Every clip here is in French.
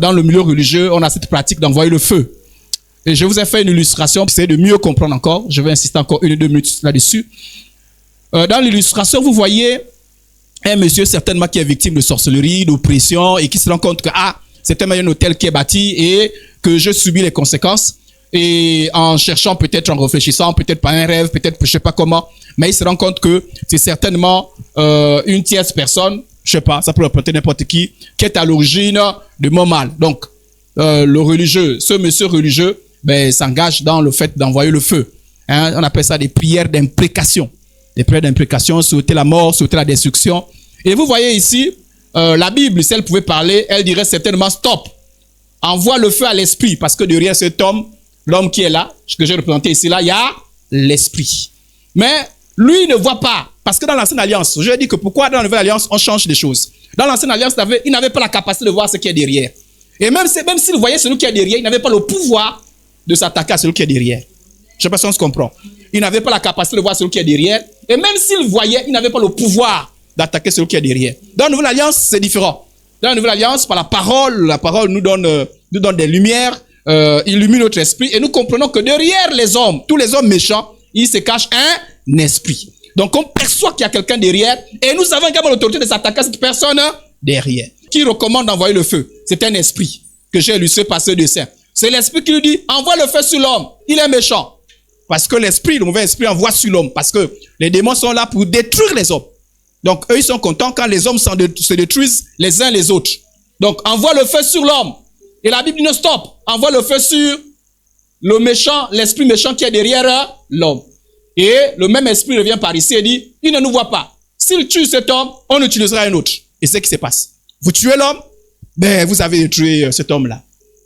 dans le milieu religieux, on a cette pratique d'envoyer le feu. Et je vous ai fait une illustration pour essayer de mieux comprendre encore. Je vais insister encore 1 ou 2 minutes là-dessus. Dans l'illustration, vous voyez un monsieur certainement qui est victime de sorcellerie, d'oppression et qui se rend compte que c'est un hôtel qui est bâti et que je subis les conséquences. Et en cherchant peut-être, en réfléchissant, peut-être pas un rêve, peut-être je sais pas comment, mais il se rend compte que c'est certainement une tierce personne, je sais pas, ça peut représenter n'importe qui est à l'origine de mon mal. Donc le religieux, ce monsieur religieux, s'engage dans le fait d'envoyer le feu. On appelle ça des prières d'imprécation. Des prières d'imprécation, souhaiter la mort, souhaiter la destruction. Et vous voyez ici, la Bible, si elle pouvait parler, elle dirait certainement stop. Envoie le feu à l'esprit, parce que derrière cet homme, l'homme qui est là, ce que j'ai représenté ici, là, il y a l'esprit. Mais lui ne voit pas, parce que dans l'ancienne alliance, je dis que pourquoi dans la nouvelle alliance, on change des choses. Dans l'ancienne alliance, il n'avait pas la capacité de voir ce qui est derrière. Et même s'il voyait celui qui est derrière, il n'avait pas le pouvoir de s'attaquer à celui qui est derrière. Je ne sais pas si on se comprend. Il n'avait pas la capacité de voir celui qui est derrière. Et même s'il voyait, il n'avait pas le pouvoir d'attaquer celui qui est derrière. Dans la nouvelle alliance, c'est différent. Dans la nouvelle alliance, par la parole nous donne des lumières, illumine notre esprit. Et nous comprenons que derrière les hommes, tous les hommes méchants, il se cache un esprit. Donc on perçoit qu'il y a quelqu'un derrière. Et nous avons également l'autorité de s'attaquer à cette personne derrière. Qui recommande d'envoyer le feu? C'est un esprit que j'ai illustré par ce dessin. C'est l'esprit qui lui dit, envoie le feu sur l'homme. Il est méchant. Parce que le mauvais esprit envoie sur l'homme. Parce que les démons sont là pour détruire les hommes. Donc, eux, ils sont contents quand les hommes se détruisent les uns les autres. Donc, envoie le feu sur l'homme. Et la Bible dit, non, stop. Envoie le feu sur le méchant, l'esprit méchant qui est derrière l'homme. Et le même esprit revient par ici et dit, il ne nous voit pas. S'il tue cet homme, on utilisera un autre. Et c'est ce qui se passe. Vous tuez l'homme, vous avez tué cet homme-là.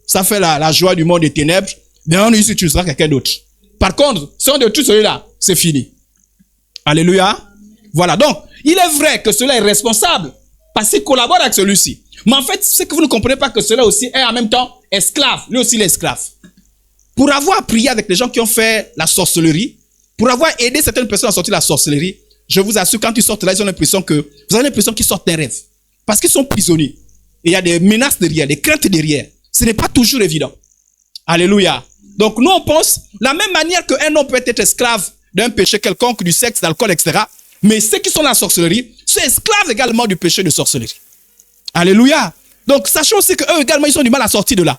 Ça fait la joie du monde des ténèbres. On utilisera quelqu'un d'autre. Par contre, si on détruit celui-là, c'est fini. Alléluia. Voilà. Donc, il est vrai que cela est responsable parce qu'il collabore avec celui-ci. Mais en fait, c'est que vous ne comprenez pas que cela aussi est en même temps esclave. Lui aussi, il est esclave. Pour avoir prié avec les gens qui ont fait la sorcellerie, pour avoir aidé certaines personnes à sortir de la sorcellerie, je vous assure, quand ils sortent là, ils ont l'impression vous avez l'impression qu'ils sortent d'un rêve. Parce qu'ils sont prisonniers. Et il y a des menaces derrière, des craintes derrière. Ce n'est pas toujours évident. Alléluia. Donc nous on pense, la même manière qu'un homme peut être esclave d'un péché quelconque, du sexe, d'alcool, etc. Mais ceux qui sont dans la sorcellerie sont esclaves également du péché de sorcellerie. Alléluia. Donc sachons aussi qu'eux également ils ont du mal à sortir de là.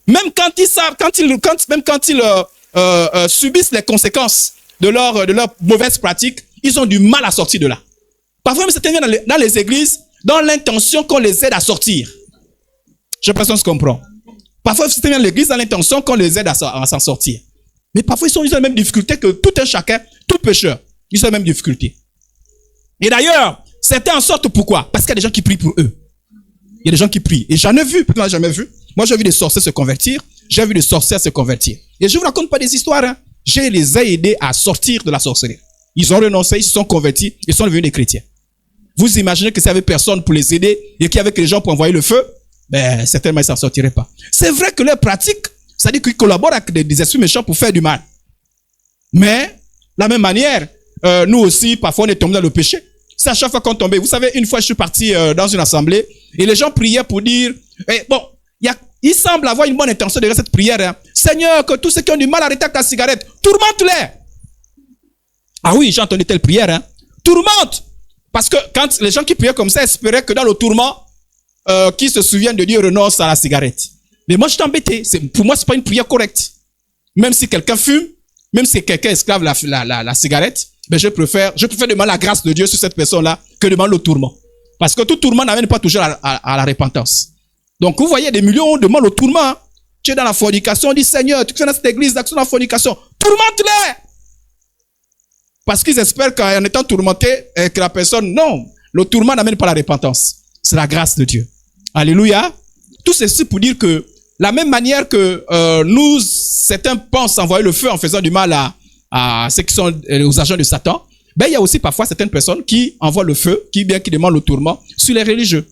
Même quand ils savent, quand ils subissent les conséquences de leur mauvaise pratique, ils ont du mal à sortir de là. Parfois même certains viennent dans les églises dans l'intention qu'on les aide à sortir. Je pense qu'on se comprend. Parfois, ils viennent à l'église dans l'intention qu'on les aide à s'en sortir. Mais parfois, ils ont les mêmes difficultés que tout un chacun, tout pécheur. Ils ont les mêmes difficultés. Et d'ailleurs, certains en sortent pourquoi? Parce qu'il y a des gens qui prient pour eux. Il y a des gens qui prient. Et j'en ai vu, peut-être jamais vu. Moi, j'ai vu des sorciers se convertir. J'ai vu des sorcières se convertir. Et je ne vous raconte pas des histoires. Hein. Je les ai aidés à sortir de la sorcellerie. Ils ont renoncé, ils se sont convertis, ils sont devenus des chrétiens. Vous imaginez que s'il n'y avait personne pour les aider et qu'il y avait que les gens pour envoyer le feu, certainement ils ne s'en sortiraient pas. C'est vrai que leur pratique, c'est-à-dire qu'ils collaborent avec des esprits méchants pour faire du mal. Mais, de la même manière, nous aussi, parfois on est tombé dans le péché. C'est à chaque fois qu'on tombait. Vous savez, une fois je suis parti dans une assemblée et les gens priaient pour dire, il semble avoir une bonne intention derrière cette prière. Hein. Seigneur, que tous ceux qui ont du mal à arrêter avec la cigarette, tourmente-les. Ah oui, j'ai entendu telle prière. Hein. Tourmente. Parce que quand les gens qui priaient comme ça espéraient que dans le tourment, qu'ils se souviennent de Dieu renonce à la cigarette. Mais moi, je suis embêté. Pour moi, c'est pas une prière correcte. Même si quelqu'un fume, même si quelqu'un esclave la cigarette, je préfère demander la grâce de Dieu sur cette personne-là que demander le tourment. Parce que tout tourment n'amène pas toujours à la repentance. Donc, vous voyez, des millions, on demande le tourment. Hein. Tu es dans la fornication, on dit, Seigneur, tu es dans cette église d'action dans la fornication. Tourmente-les! Parce qu'ils espèrent qu'en étant tourmentés, que la personne, non, le tourment n'amène pas la repentance. C'est la grâce de Dieu. Alléluia. Tout ceci pour dire que, la même manière que certains pensent envoyer le feu en faisant du mal à ceux qui sont aux agents de Satan, il y a aussi parfois certaines personnes qui envoient le feu, qui demandent le tourment sur les religieux.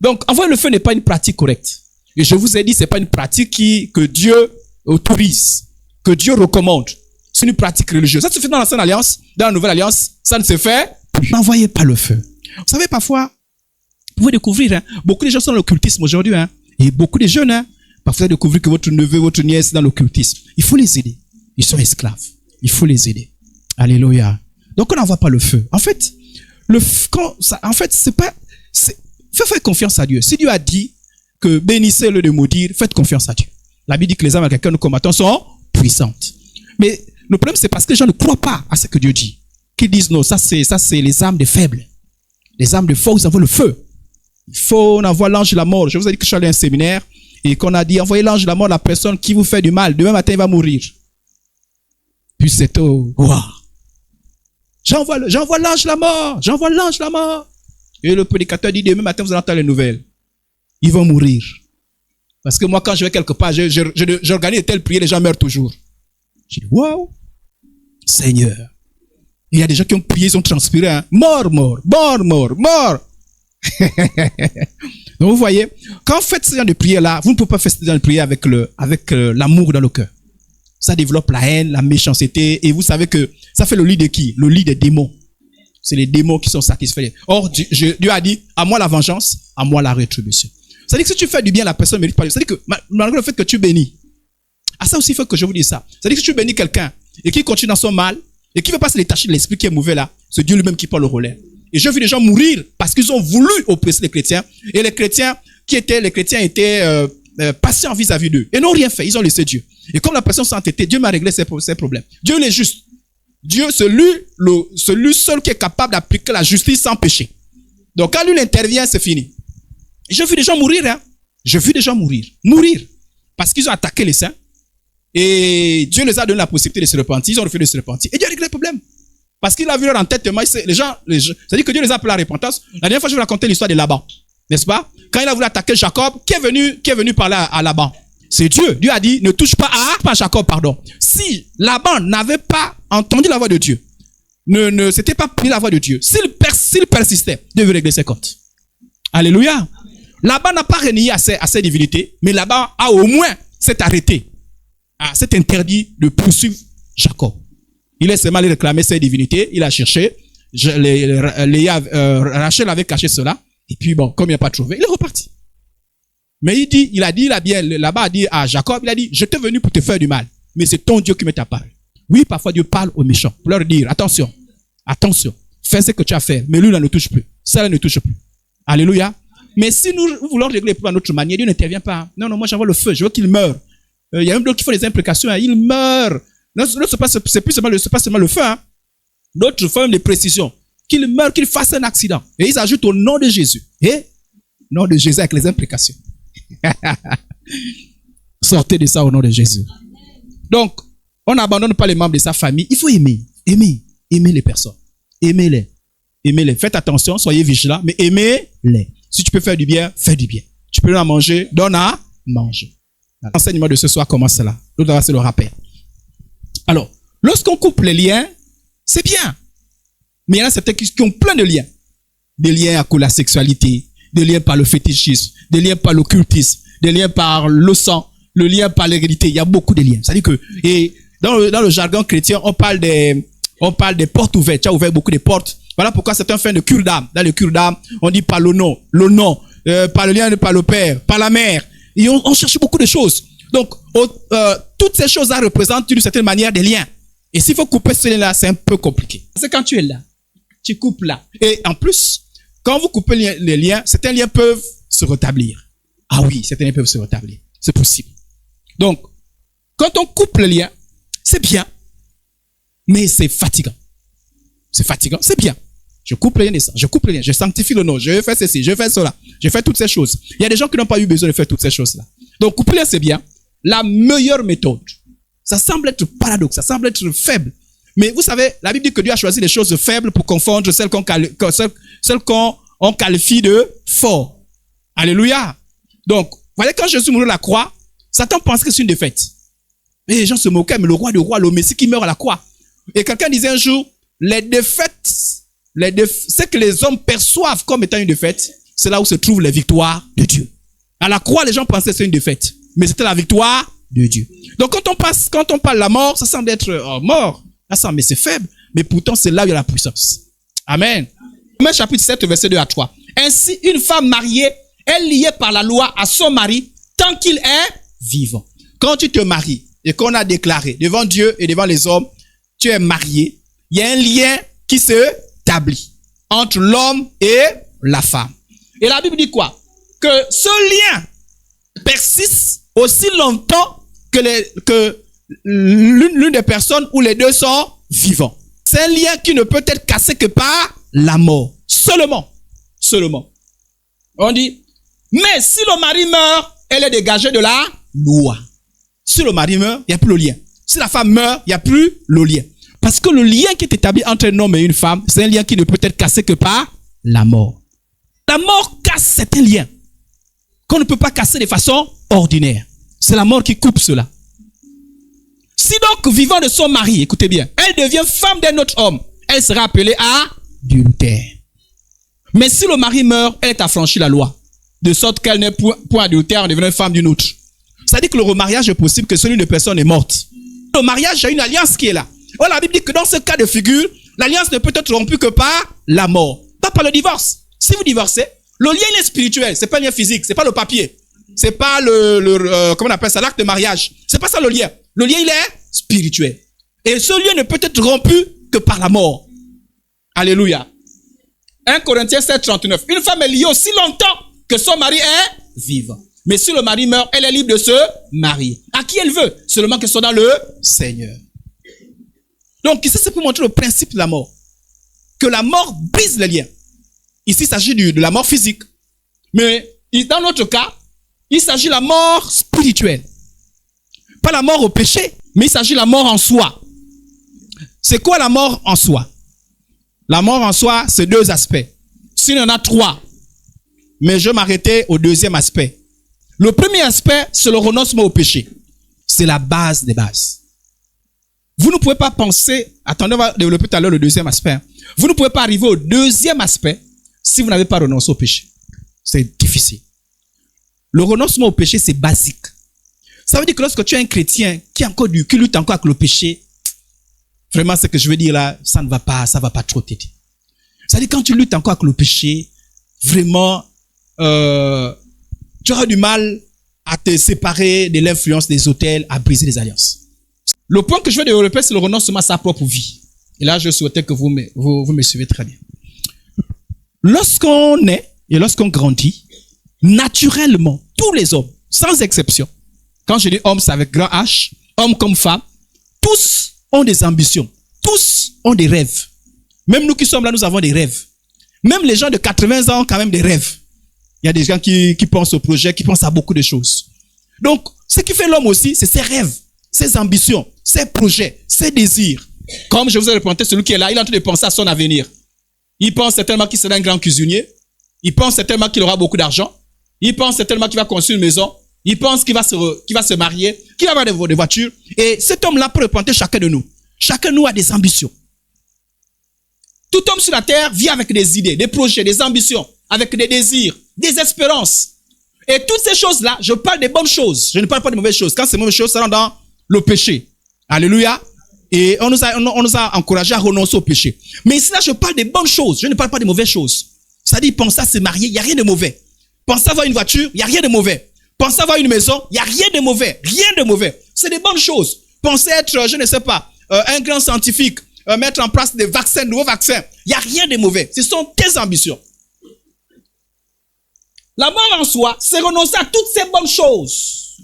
Donc, envoyer le feu n'est pas une pratique correcte. Et je vous ai dit, c'est pas une pratique que Dieu autorise, que Dieu recommande. C'est une pratique religieuse. Ça se fait dans l'ancienne alliance, dans la nouvelle alliance, ça ne se fait. N'envoyez pas le feu. Vous savez, parfois, vous pouvez découvrir, beaucoup de gens sont dans l'occultisme aujourd'hui, Et beaucoup de jeunes, hein, parfois découvrir que votre neveu, votre nièce est dans l'occultisme. Il faut les aider. Ils sont esclaves. Il faut les aider. Alléluia. Donc on n'envoie pas le feu. En fait, faites confiance à Dieu. Si Dieu a dit que bénissez-le de maudire, faites confiance à Dieu. La Bible dit que les âmes avec lesquelles nous combattons sont puissantes. Mais le problème, c'est parce que les gens ne croient pas à ce que Dieu dit. Qu'ils disent non, ça c'est les âmes des faibles. Les âmes de force, ils envoient le feu. On envoie l'ange de la mort. Je vous ai dit que je suis allé à un séminaire et qu'on a dit envoyez l'ange de la mort à la personne qui vous fait du mal. Demain matin, il va mourir. Puis c'est wow. J'envoie l'ange de la mort. J'envoie l'ange de la mort. Et le prédicateur dit demain matin, vous allez entendre les nouvelles. Ils vont mourir. Parce que moi, quand je vais quelque part, j'organise de telles prières, les gens meurent toujours. Je dis, waouh, Seigneur. Il y a des gens qui ont prié, ils ont transpiré. Hein. Mort. Donc vous voyez, quand vous faites ce genre de prière-là, vous ne pouvez pas faire ce genre de prière avec l'amour dans le cœur. Ça développe la haine, la méchanceté, et vous savez que ça fait le lit de qui? Le lit des démons. C'est les démons qui sont satisfaits. Or, Dieu a dit, à moi la vengeance, à moi la rétribution. C'est-à-dire que si tu fais du bien, la personne ne mérite pas. C'est-à-dire que malgré le fait que tu bénis, à ça aussi, il faut que je vous dise ça. C'est-à-dire que si tu bénis quelqu'un et qui continue dans son mal et qui ne veut pas se détacher de l'esprit qui est mauvais là, c'est Dieu lui-même qui prend le relais. Et j'ai vu des gens mourir parce qu'ils ont voulu oppresser les chrétiens. Et les chrétiens étaient patients vis-à-vis d'eux et n'ont rien fait. Ils ont laissé Dieu. Et comme la personne s'est entêtée, Dieu m'a réglé ses problèmes. Dieu il est juste. Dieu, celui seul qui est capable d'appliquer la justice sans péché. Donc quand lui il intervient, c'est fini. J'ai vu des gens mourir, hein. J'ai vu des gens mourir. Parce qu'ils ont attaqué les saints. Et Dieu les a donné la possibilité de se repentir. Ils ont refusé de se repentir. Et Dieu a réglé le problème. Parce qu'il a vu leur entêtement. C'est-à-dire que Dieu les a appelés à la repentance. La dernière fois, je vous racontais l'histoire de Laban. N'est-ce pas? Quand il a voulu attaquer Jacob, qui est venu parler à Laban? C'est Dieu. Dieu a dit, ne touche pas à Jacob, pardon. Si Laban n'avait pas entendu la voix de Dieu, ne s'était pas pris la voix de Dieu, s'il persistait, Dieu veut régler ses comptes. Alléluia. Laban n'a pas renié à ses divinités, mais Laban a au moins s'est arrêté, s'est interdit de poursuivre Jacob. Il est seulement allé réclamer ses divinités, il a cherché, Rachel avait caché cela, et puis bon, comme il n'a pas trouvé, il est reparti. Mais Laban a dit à Jacob, il a dit, je t'ai venu pour te faire du mal, mais c'est ton Dieu qui m'est apparu. Oui, parfois Dieu parle aux méchants, pour leur dire, attention, fais ce que tu as fait, mais lui, là, ne touche plus. Ça, ne touche plus. Alléluia. Mais si nous voulons régler les problèmes à notre manière, Dieu n'intervient pas. Non, moi j'envoie le feu, je veux qu'il meure. Il y a même d'autres qui font des implications, hein. Il meurt. Non, c'est pas seulement le feu. Hein. D'autres font des précisions. Qu'il meure, qu'il fasse un accident. Et ils ajoutent au nom de Jésus. Et nom de Jésus avec les implications. Sortez de ça au nom de Jésus. Donc, on n'abandonne pas les membres de sa famille. Il faut aimer les personnes. Aimez-les. Faites attention, soyez vigilants, mais aimez-les. Si tu peux faire du bien, fais du bien. Tu peux donner à manger, donne à manger. L'enseignement de ce soir commence là. L'autre, c'est le rappel. Alors, lorsqu'on coupe les liens, c'est bien. Mais il y en a certains qui ont plein de liens. Des liens à la sexualité, des liens par le fétichisme, des liens par l'occultisme, des liens par le sang, le lien par l'hérédité. Il y a beaucoup de liens. C'est-à-dire que, et dans le jargon chrétien, on parle des portes ouvertes. Tu as ouvert beaucoup de portes. Voilà pourquoi c'est un fin de cure d'âme. Dans le cure d'âme, on dit par le nom, par le lien, par le père, par la mère. Et on cherche beaucoup de choses. Donc, toutes ces choses-là représentent d'une certaine manière des liens. Et s'il faut couper ce lien-là, c'est un peu compliqué. Parce que quand tu es là, tu coupes là. Et en plus, quand vous coupez les liens, certains liens peuvent se rétablir. Ah oui, certains liens peuvent se rétablir. C'est possible. Donc, quand on coupe les liens, c'est bien. Mais c'est fatigant. C'est bien. Je coupe les liens, je sanctifie le nom, je fais ceci, je fais cela, je fais toutes ces choses. Il y a des gens qui n'ont pas eu besoin de faire toutes ces choses-là. Donc, couper les liens, c'est bien. La meilleure méthode, ça semble être paradoxe, ça semble être faible. Mais vous savez, la Bible dit que Dieu a choisi les choses faibles pour confondre celles qu'on qualifie de fort. Alléluia. Donc, vous voyez, quand Jésus mourut à la croix, Satan pensait que c'est une défaite. Et les gens se moquaient, mais le roi des rois, le Messie qui meurt à la croix. Et quelqu'un disait un jour, les défaites, ce que les hommes perçoivent comme étant une défaite, c'est là où se trouvent les victoires de Dieu. À la croix, les gens pensaient que c'est une défaite, mais c'était la victoire de Dieu. Donc quand on parle de la mort, ça semble être mort. Mais c'est faible. Mais pourtant, c'est là où il y a la puissance. Amen. Romains chapitre 7, verset 2 à 3. Ainsi, une femme mariée est liée par la loi à son mari tant qu'il est vivant. Quand tu te maries et qu'on a déclaré devant Dieu et devant les hommes, tu es marié, il y a un lien qui se établit entre l'homme et la femme. Et la Bible dit quoi? Que ce lien persiste aussi longtemps que l'une des personnes ou les deux sont vivants. C'est un lien qui ne peut être cassé que par la mort. Seulement. On dit, mais si le mari meurt, elle est dégagée de la loi. Si le mari meurt, il n'y a plus le lien. Si la femme meurt, il n'y a plus le lien. Parce que le lien qui est établi entre un homme et une femme, c'est un lien qui ne peut être cassé que par la mort. La mort casse certains liens qu'on ne peut pas casser de façon ordinaire. C'est la mort qui coupe cela. Si donc, vivant de son mari, écoutez bien, elle devient femme d'un autre homme, elle sera appelée adultère. Mais si le mari meurt, elle est affranchie la loi, de sorte qu'elle n'est point adultère en devenant femme d'une autre. Ça dit que le remariage est possible que celui de personne est morte. Le mariage a une alliance qui est là. Or, la Bible dit que dans ce cas de figure, l'alliance ne peut être rompue que par la mort, pas par le divorce. Si vous divorcez, le lien il est spirituel, c'est pas le lien physique, c'est pas le papier, c'est pas comment on appelle ça, l'acte de mariage. C'est pas ça le lien. Le lien il est spirituel. Et ce lien ne peut être rompu que par la mort. Alléluia. 1 Corinthiens 7, 39. Une femme est liée aussi longtemps que son mari est vivant. Mais si le mari meurt, elle est libre de se marier. À qui elle veut, seulement que ce soit dans le Seigneur. Donc ici c'est pour montrer le principe de la mort. Que la mort brise les liens. Ici il s'agit de la mort physique. Mais dans notre cas, il s'agit de la mort spirituelle. Pas la mort au péché, mais il s'agit de la mort en soi. C'est quoi la mort en soi? La mort en soi, c'est deux aspects. S'il y en a trois, mais je vais m'arrêter au deuxième aspect. Le premier aspect, c'est le renoncement au péché. C'est la base des bases. Vous ne pouvez pas penser, attendez, on va développer tout à l'heure le deuxième aspect. Vous ne pouvez pas arriver au deuxième aspect si vous n'avez pas renoncé au péché. C'est difficile. Le renoncement au péché, c'est basique. Ça veut dire que lorsque tu es un chrétien qui lutte encore avec le péché, vraiment ce que je veux dire là, ça va pas trop t'aider. Ça veut dire quand tu luttes encore avec le péché, vraiment, tu auras du mal à te séparer de l'influence des autels, à briser les alliances. Le point que je veux développer, c'est le renoncement à sa propre vie. Et là, je souhaitais que vous me suivez très bien. Lorsqu'on est et lorsqu'on grandit, naturellement, tous les hommes, sans exception, quand je dis hommes, c'est avec grand H, hommes comme femmes, tous ont des ambitions, tous ont des rêves. Même nous qui sommes là, nous avons des rêves. Même les gens de 80 ans ont quand même des rêves. Il y a des gens qui pensent au projet, qui pensent à beaucoup de choses. Donc, ce qui fait l'homme aussi, c'est ses rêves, ses ambitions, ses projets, ses désirs. Comme je vous ai répondu, celui qui est là, il est en train de penser à son avenir. Il pense certainement qu'il sera un grand cuisinier. Il pense certainement qu'il aura beaucoup d'argent. Il pense certainement qu'il va construire une maison. Il pense qu'il va se marier, qu'il va avoir des voitures. Et cet homme-là peut représenter chacun de nous. Chacun de nous a des ambitions. Tout homme sur la terre vit avec des idées, des projets, des ambitions, avec des désirs, des espérances. Et toutes ces choses-là, je parle des bonnes choses. Je ne parle pas des mauvaises choses. Quand c'est mauvaises choses, ça rentre dans le péché. Alléluia. Et on nous a encouragé à renoncer au péché. Mais ici, là, je parle des bonnes choses. Je ne parle pas des mauvaises choses. C'est-à-dire, penser à se marier, il n'y a rien de mauvais. Penser à avoir une voiture, il n'y a rien de mauvais. Penser à avoir une maison, il n'y a rien de mauvais. Rien de mauvais. C'est des bonnes choses. Penser être, je ne sais pas, un grand scientifique, mettre en place des vaccins, de nouveaux vaccins, il n'y a rien de mauvais. Ce sont tes ambitions. La mort en soi, c'est renoncer à toutes ces bonnes choses.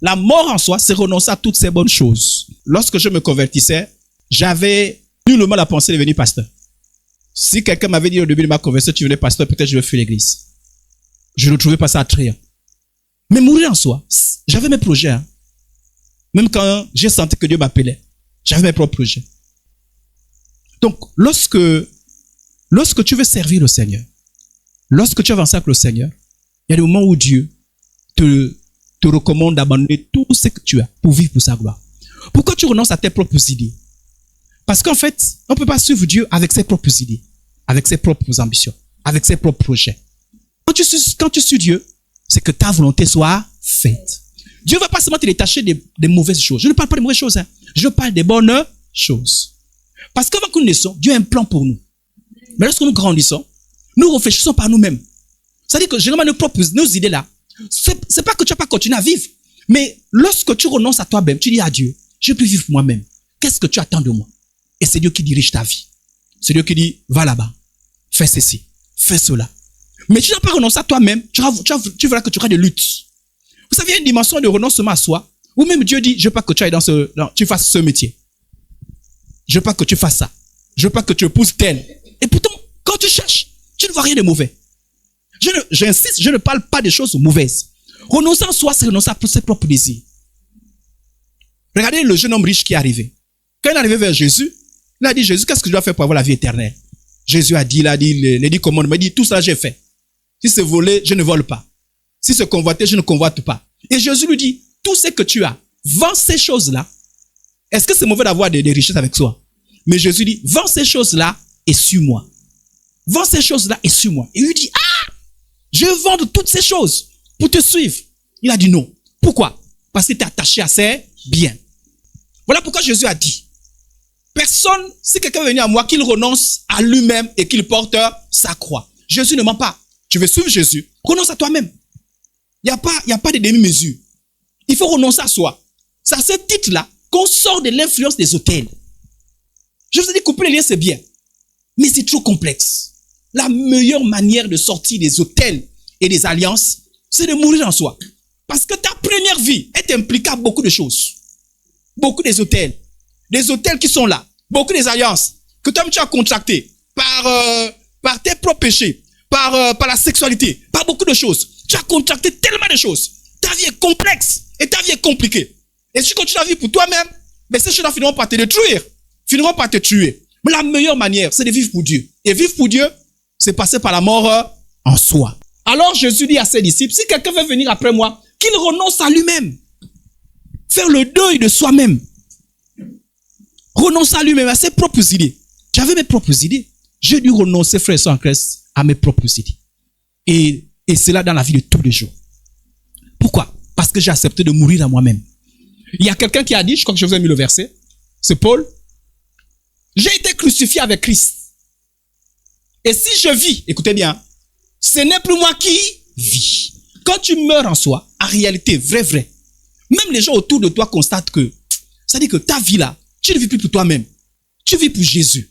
La mort en soi, c'est renoncer à toutes ces bonnes choses. Lorsque je me convertissais, j'avais nullement la pensée de devenir pasteur. Si quelqu'un m'avait dit au début de ma conversion, tu venais pasteur, peut-être je vais fuir l'église. Je ne trouvais pas ça attrayant. Mais mourir en soi, j'avais mes projets. Hein. Même quand j'ai senti que Dieu m'appelait, j'avais mes propres projets. Donc, lorsque tu veux servir le Seigneur, lorsque tu avances avec le Seigneur, il y a des moments où Dieu te recommande d'abandonner tout ce que tu as pour vivre pour sa gloire. Pourquoi tu renonces à tes propres idées? Parce qu'en fait, on ne peut pas suivre Dieu avec ses propres idées, avec ses propres ambitions, avec ses propres projets. Quand tu suis Dieu, c'est que ta volonté soit faite. Dieu ne va pas seulement te détacher des mauvaises choses. Je ne parle pas des mauvaises choses. Hein. Je parle des bonnes choses. Parce qu'avant que nous naissions, Dieu a un plan pour nous. Mais lorsque nous grandissons, nous réfléchissons par nous-mêmes. C'est-à-dire que généralement nos idées là, c'est pas que tu vas pas continuer à vivre, mais lorsque tu renonces à toi-même, tu dis à Dieu, je peux vivre moi-même. Qu'est-ce que tu attends de moi? Et c'est Dieu qui dirige ta vie. C'est Dieu qui dit, va là-bas, fais ceci, fais cela. Mais tu n'as pas renoncé à toi-même, tu verras que tu auras des luttes. Vous savez, il y a une dimension de renoncement à soi, où même Dieu dit, je veux pas que tu ailles tu fasses ce métier. Je veux pas que tu fasses ça. Je veux pas que tu épouses tel. Et pourtant, quand tu cherches, tu ne vois rien de mauvais. J'insiste, je ne parle pas des choses mauvaises. Renoncer à soi, c'est renoncer à ses propres désirs. Regardez le jeune homme riche qui est arrivé. Quand il est arrivé vers Jésus, il a dit, Jésus, qu'est-ce que je dois faire pour avoir la vie éternelle? Jésus a dit, les 10 commandements, il dit, tout ça j'ai fait. Si c'est volé, je ne vole pas. Si c'est convoité, je ne convoite pas. Et Jésus lui dit, tout ce que tu as, vends ces choses-là. Est-ce que c'est mauvais d'avoir des richesses avec soi? Mais Jésus dit, vends ces choses-là et suis-moi. Vends ces choses-là et suis-moi. Et il lui dit, ah, je vais vendre toutes ces choses pour te suivre. Il a dit non. Pourquoi? Parce qu'il était attaché à ses biens. Voilà pourquoi Jésus a dit, personne, si quelqu'un veut venir à moi, qu'il renonce à lui-même et qu'il porte sa croix. Jésus ne ment pas. Tu veux suivre Jésus, renonce à toi-même. Il n'y a pas de demi-mesure. Il faut renoncer à soi. C'est à ce titre-là qu'on sort de l'influence des hôtels. Je vous ai dit, couper les liens, c'est bien. Mais c'est trop complexe. La meilleure manière de sortir des hôtels et des alliances, c'est de mourir en soi. Parce que ta première vie est impliquée à beaucoup de choses. Beaucoup des hôtels qui sont là. Beaucoup des alliances que toi tu as contractées par tes propres péchés, par la sexualité, par beaucoup de choses. Tu as contracté tellement de choses. Ta vie est complexe et ta vie est compliquée. Et si tu continues à vivre pour toi-même, mais ces choses-là finiront par te détruire, finiront par te tuer. Mais la meilleure manière, c'est de vivre pour Dieu. Et vivre pour Dieu, c'est passer par la mort en soi. Alors Jésus dit à ses disciples, si quelqu'un veut venir après moi, qu'il renonce à lui-même. Faire le deuil de soi-même. Renoncer à lui-même, à ses propres idées. J'avais mes propres idées. J'ai dû renoncer, frère et soeur en Christ, à mes propres idées. Et c'est là dans la vie de tous les jours. Pourquoi? Parce que j'ai accepté de mourir à moi-même. Il y a quelqu'un qui a dit, je crois que je vous ai mis le verset, c'est Paul, j'ai été crucifié avec Christ. Et si je vis, écoutez bien, ce n'est plus moi qui vis. Quand tu meurs en soi, en réalité, vrai, même les gens autour de toi constatent que, ça dit que ta vie là, tu ne vis plus pour toi-même. Tu vis pour Jésus.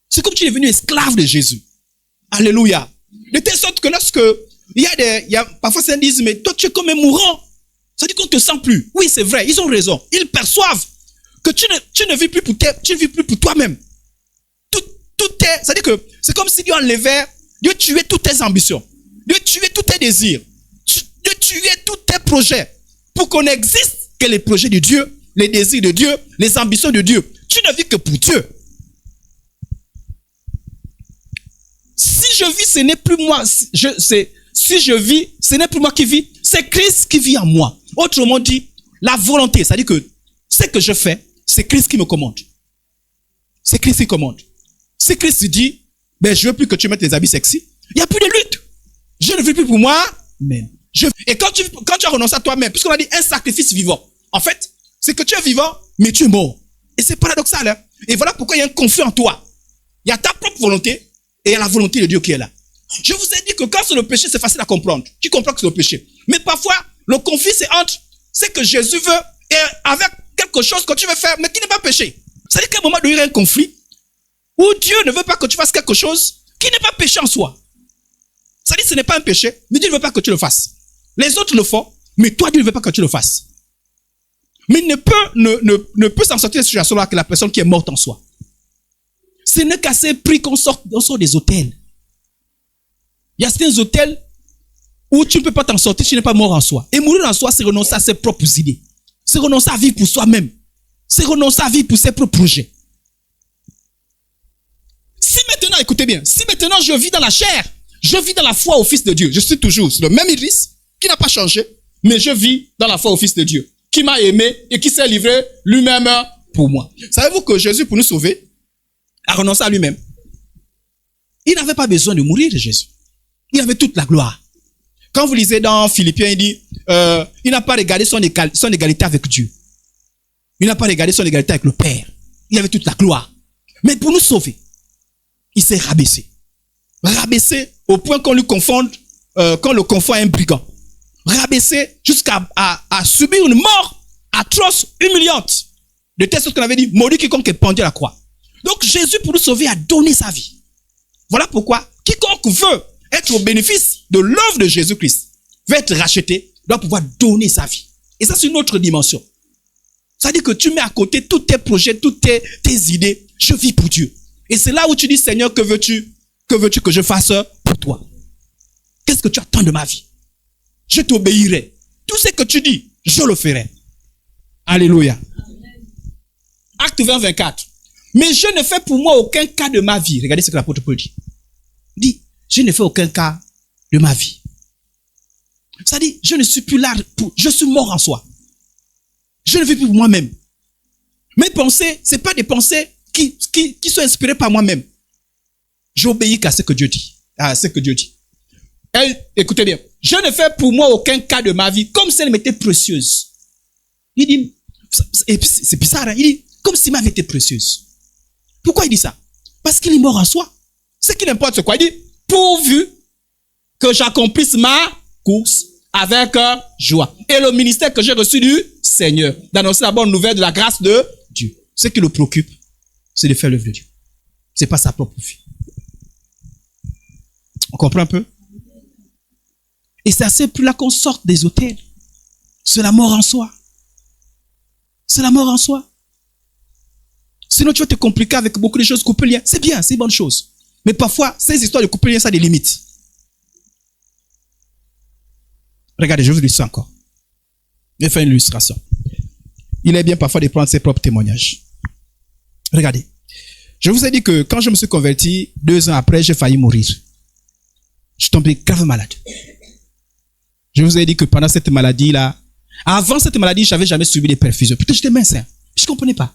C'est comme tu es devenu esclave de Jésus. Alléluia. De telle sorte que lorsque, parfois certains disent, mais toi tu es comme un mourant. Ça dit qu'on ne te sent plus. Oui, c'est vrai, ils ont raison. Ils perçoivent que tu ne vis plus pour toi-même. C'est-à-dire que c'est comme si Dieu enlevait, Dieu tuait toutes tes ambitions. Dieu tuait tous tes désirs. Dieu tuait tous tes projets. Pour qu'on n'existe que les projets de Dieu, les désirs de Dieu, les ambitions de Dieu. Tu ne vis que pour Dieu. Si je vis, ce n'est plus moi. Si je vis, ce n'est plus moi qui vis. C'est Christ qui vit en moi. Autrement dit, la volonté, c'est-à-dire que ce que je fais, c'est Christ qui me commande. C'est Christ qui commande. Si Christ dit, ben, je veux plus que tu mettes les habits sexy, il n'y a plus de lutte. Je ne vis plus pour moi-même. Et quand tu as renoncé à toi-même, puisqu'on a dit un sacrifice vivant, en fait, c'est que tu es vivant, mais tu es mort. Et c'est paradoxal, hein? Et voilà pourquoi il y a un conflit en toi. Il y a ta propre volonté et il y a la volonté de Dieu qui est là. Je vous ai dit que quand c'est le péché, c'est facile à comprendre. Tu comprends que c'est le péché. Mais parfois, le conflit, c'est entre ce que Jésus veut et avec quelque chose que tu veux faire, mais qui n'est pas péché. C'est-à-dire qu'à un moment donné, il y a un conflit où Dieu ne veut pas que tu fasses quelque chose qui n'est pas péché en soi. C'est-à-dire que ce n'est pas un péché, mais Dieu ne veut pas que tu le fasses. Les autres le font, mais toi, Dieu ne veut pas que tu le fasses. Mais il ne peut s'en sortir de cette situation-là que la personne qui est morte en soi. Ce n'est qu'à ces prix qu'on sort des hôtels. Il y a certains hôtels où tu ne peux pas t'en sortir si tu n'es pas mort en soi. Et mourir en soi, c'est renoncer à ses propres idées. C'est renoncer à vivre pour soi-même. C'est renoncer à vivre pour ses propres projets. Si maintenant, écoutez bien, si maintenant je vis dans la chair, je vis dans la foi au Fils de Dieu. Je suis toujours le même Idriss qui n'a pas changé, mais je vis dans la foi au Fils de Dieu, qui m'a aimé et qui s'est livré lui-même pour moi. Savez-vous que Jésus, pour nous sauver, a renoncé à lui-même? Il n'avait pas besoin de mourir, Jésus. Il avait toute la gloire. Quand vous lisez dans Philippiens, il dit, il n'a pas regardé son égalité avec Dieu. Il n'a pas regardé son égalité avec le Père. Il avait toute la gloire. Mais pour nous sauver, il s'est rabaissé. Rabaissé au point qu'on lui confonde qu'on le confond à un brigand. Rabaissé jusqu'à à subir une mort atroce, humiliante. De telle sorte qu'on avait dit, maudit quiconque est pendu à la croix. Donc Jésus, pour nous sauver, a donné sa vie. Voilà pourquoi quiconque veut être au bénéfice de l'œuvre de Jésus-Christ, veut être racheté, doit pouvoir donner sa vie. Et ça, c'est une autre dimension. Ça veut dire que tu mets à côté tous tes projets, toutes tes idées. Je vis pour Dieu. Et c'est là où tu dis, Seigneur, que veux-tu que je fasse pour toi? Qu'est-ce que tu attends de ma vie? Je t'obéirai. Tout ce que tu dis, je le ferai. Alléluia. Acte 20, 24. Mais je ne fais pour moi aucun cas de ma vie. Regardez ce que l'apôtre Paul dit. Il dit, je ne fais aucun cas de ma vie. Ça dit, je ne suis plus là, je suis mort en soi. Je ne vis plus pour moi-même. Mes pensées, c'est pas des pensées qui sont inspirées par moi-même. J'obéis qu'à ce que Dieu dit. À ce que Dieu dit. Écoutez bien. Je ne fais pour moi aucun cas de ma vie comme si elle m'était précieuse. Il dit, et puis c'est bizarre, hein? Il dit, comme si ma vie était précieuse. Pourquoi il dit ça? Parce qu'il est mort en soi. Ce qui n'importe quoi. Il dit, pourvu que j'accomplisse ma course avec joie. Et le ministère que j'ai reçu du Seigneur, d'annoncer la bonne nouvelle de la grâce de Dieu. Ce qui le préoccupe, c'est de faire l'œuvre de Dieu. C'est pas sa propre vie. On comprend un peu? Et c'est à ce plus-là qu'on sorte des hôtels. C'est la mort en soi. C'est la mort en soi. Sinon, tu vas te compliquer avec beaucoup de choses. Couper le lien, c'est bien, c'est une bonne chose. Mais parfois, ces histoires de couper le lien, ça a des limites. Regardez, je vous dis ça encore. Je vais faire une illustration. Il est bien parfois de prendre ses propres témoignages. Regardez. Je vous ai dit que quand je me suis converti, 2 ans après, j'ai failli mourir. Je suis tombé grave malade. Je vous ai dit que pendant cette maladie-là, avant cette maladie, je n'avais jamais subi des perfusions. Putain, j'étais mince. Hein. Je ne comprenais pas.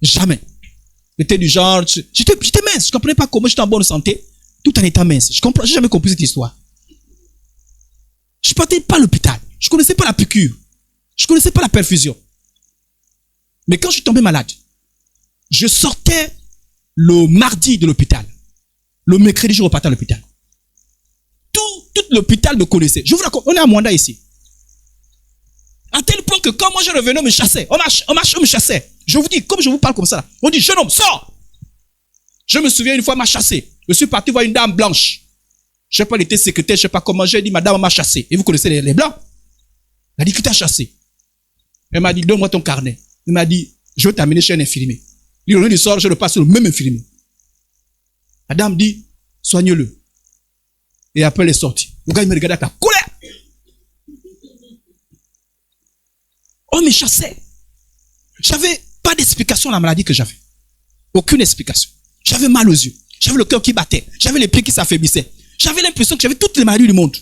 Jamais. J'étais du genre, j'étais mince. Je ne comprenais pas comment j'étais en bonne santé, tout en étant mince. Je n'ai jamais compris cette histoire. Je ne partais pas à l'hôpital. Je ne connaissais pas la piqûre. Je ne connaissais pas la perfusion. Mais quand je suis tombé malade, je sortais le mardi de l'hôpital. Le mercredi, je repartais à l'hôpital. Tout l'hôpital me connaissait. Je vous raconte, on est à Mwanda ici. À tel point que quand moi je revenais, on me chassait. On me chassait. Je vous dis, comme je vous parle comme ça, là, on dit, jeune homme, sors! Je me souviens une fois, on m'a chassé. Je suis parti voir une dame blanche. Je sais pas, elle était secrétaire, je sais pas comment, j'ai dit, madame m'a chassé. Et vous connaissez les blancs? Elle a dit, qui t'a chassé? Elle m'a dit, donne-moi ton carnet. Elle m'a dit, je vais t'amener chez un infirmier. Le jour du sort, je le passe sur le même infirmier. La dame dit, soigne-le. Et après, elle est sortie. Le gars, il me regardait avec la colère. On me chassait. J'avais pas d'explication à la maladie que j'avais. Aucune explication. J'avais mal aux yeux. J'avais le cœur qui battait. J'avais les pieds qui s'affaiblissaient. J'avais l'impression que j'avais toutes les maladies du monde.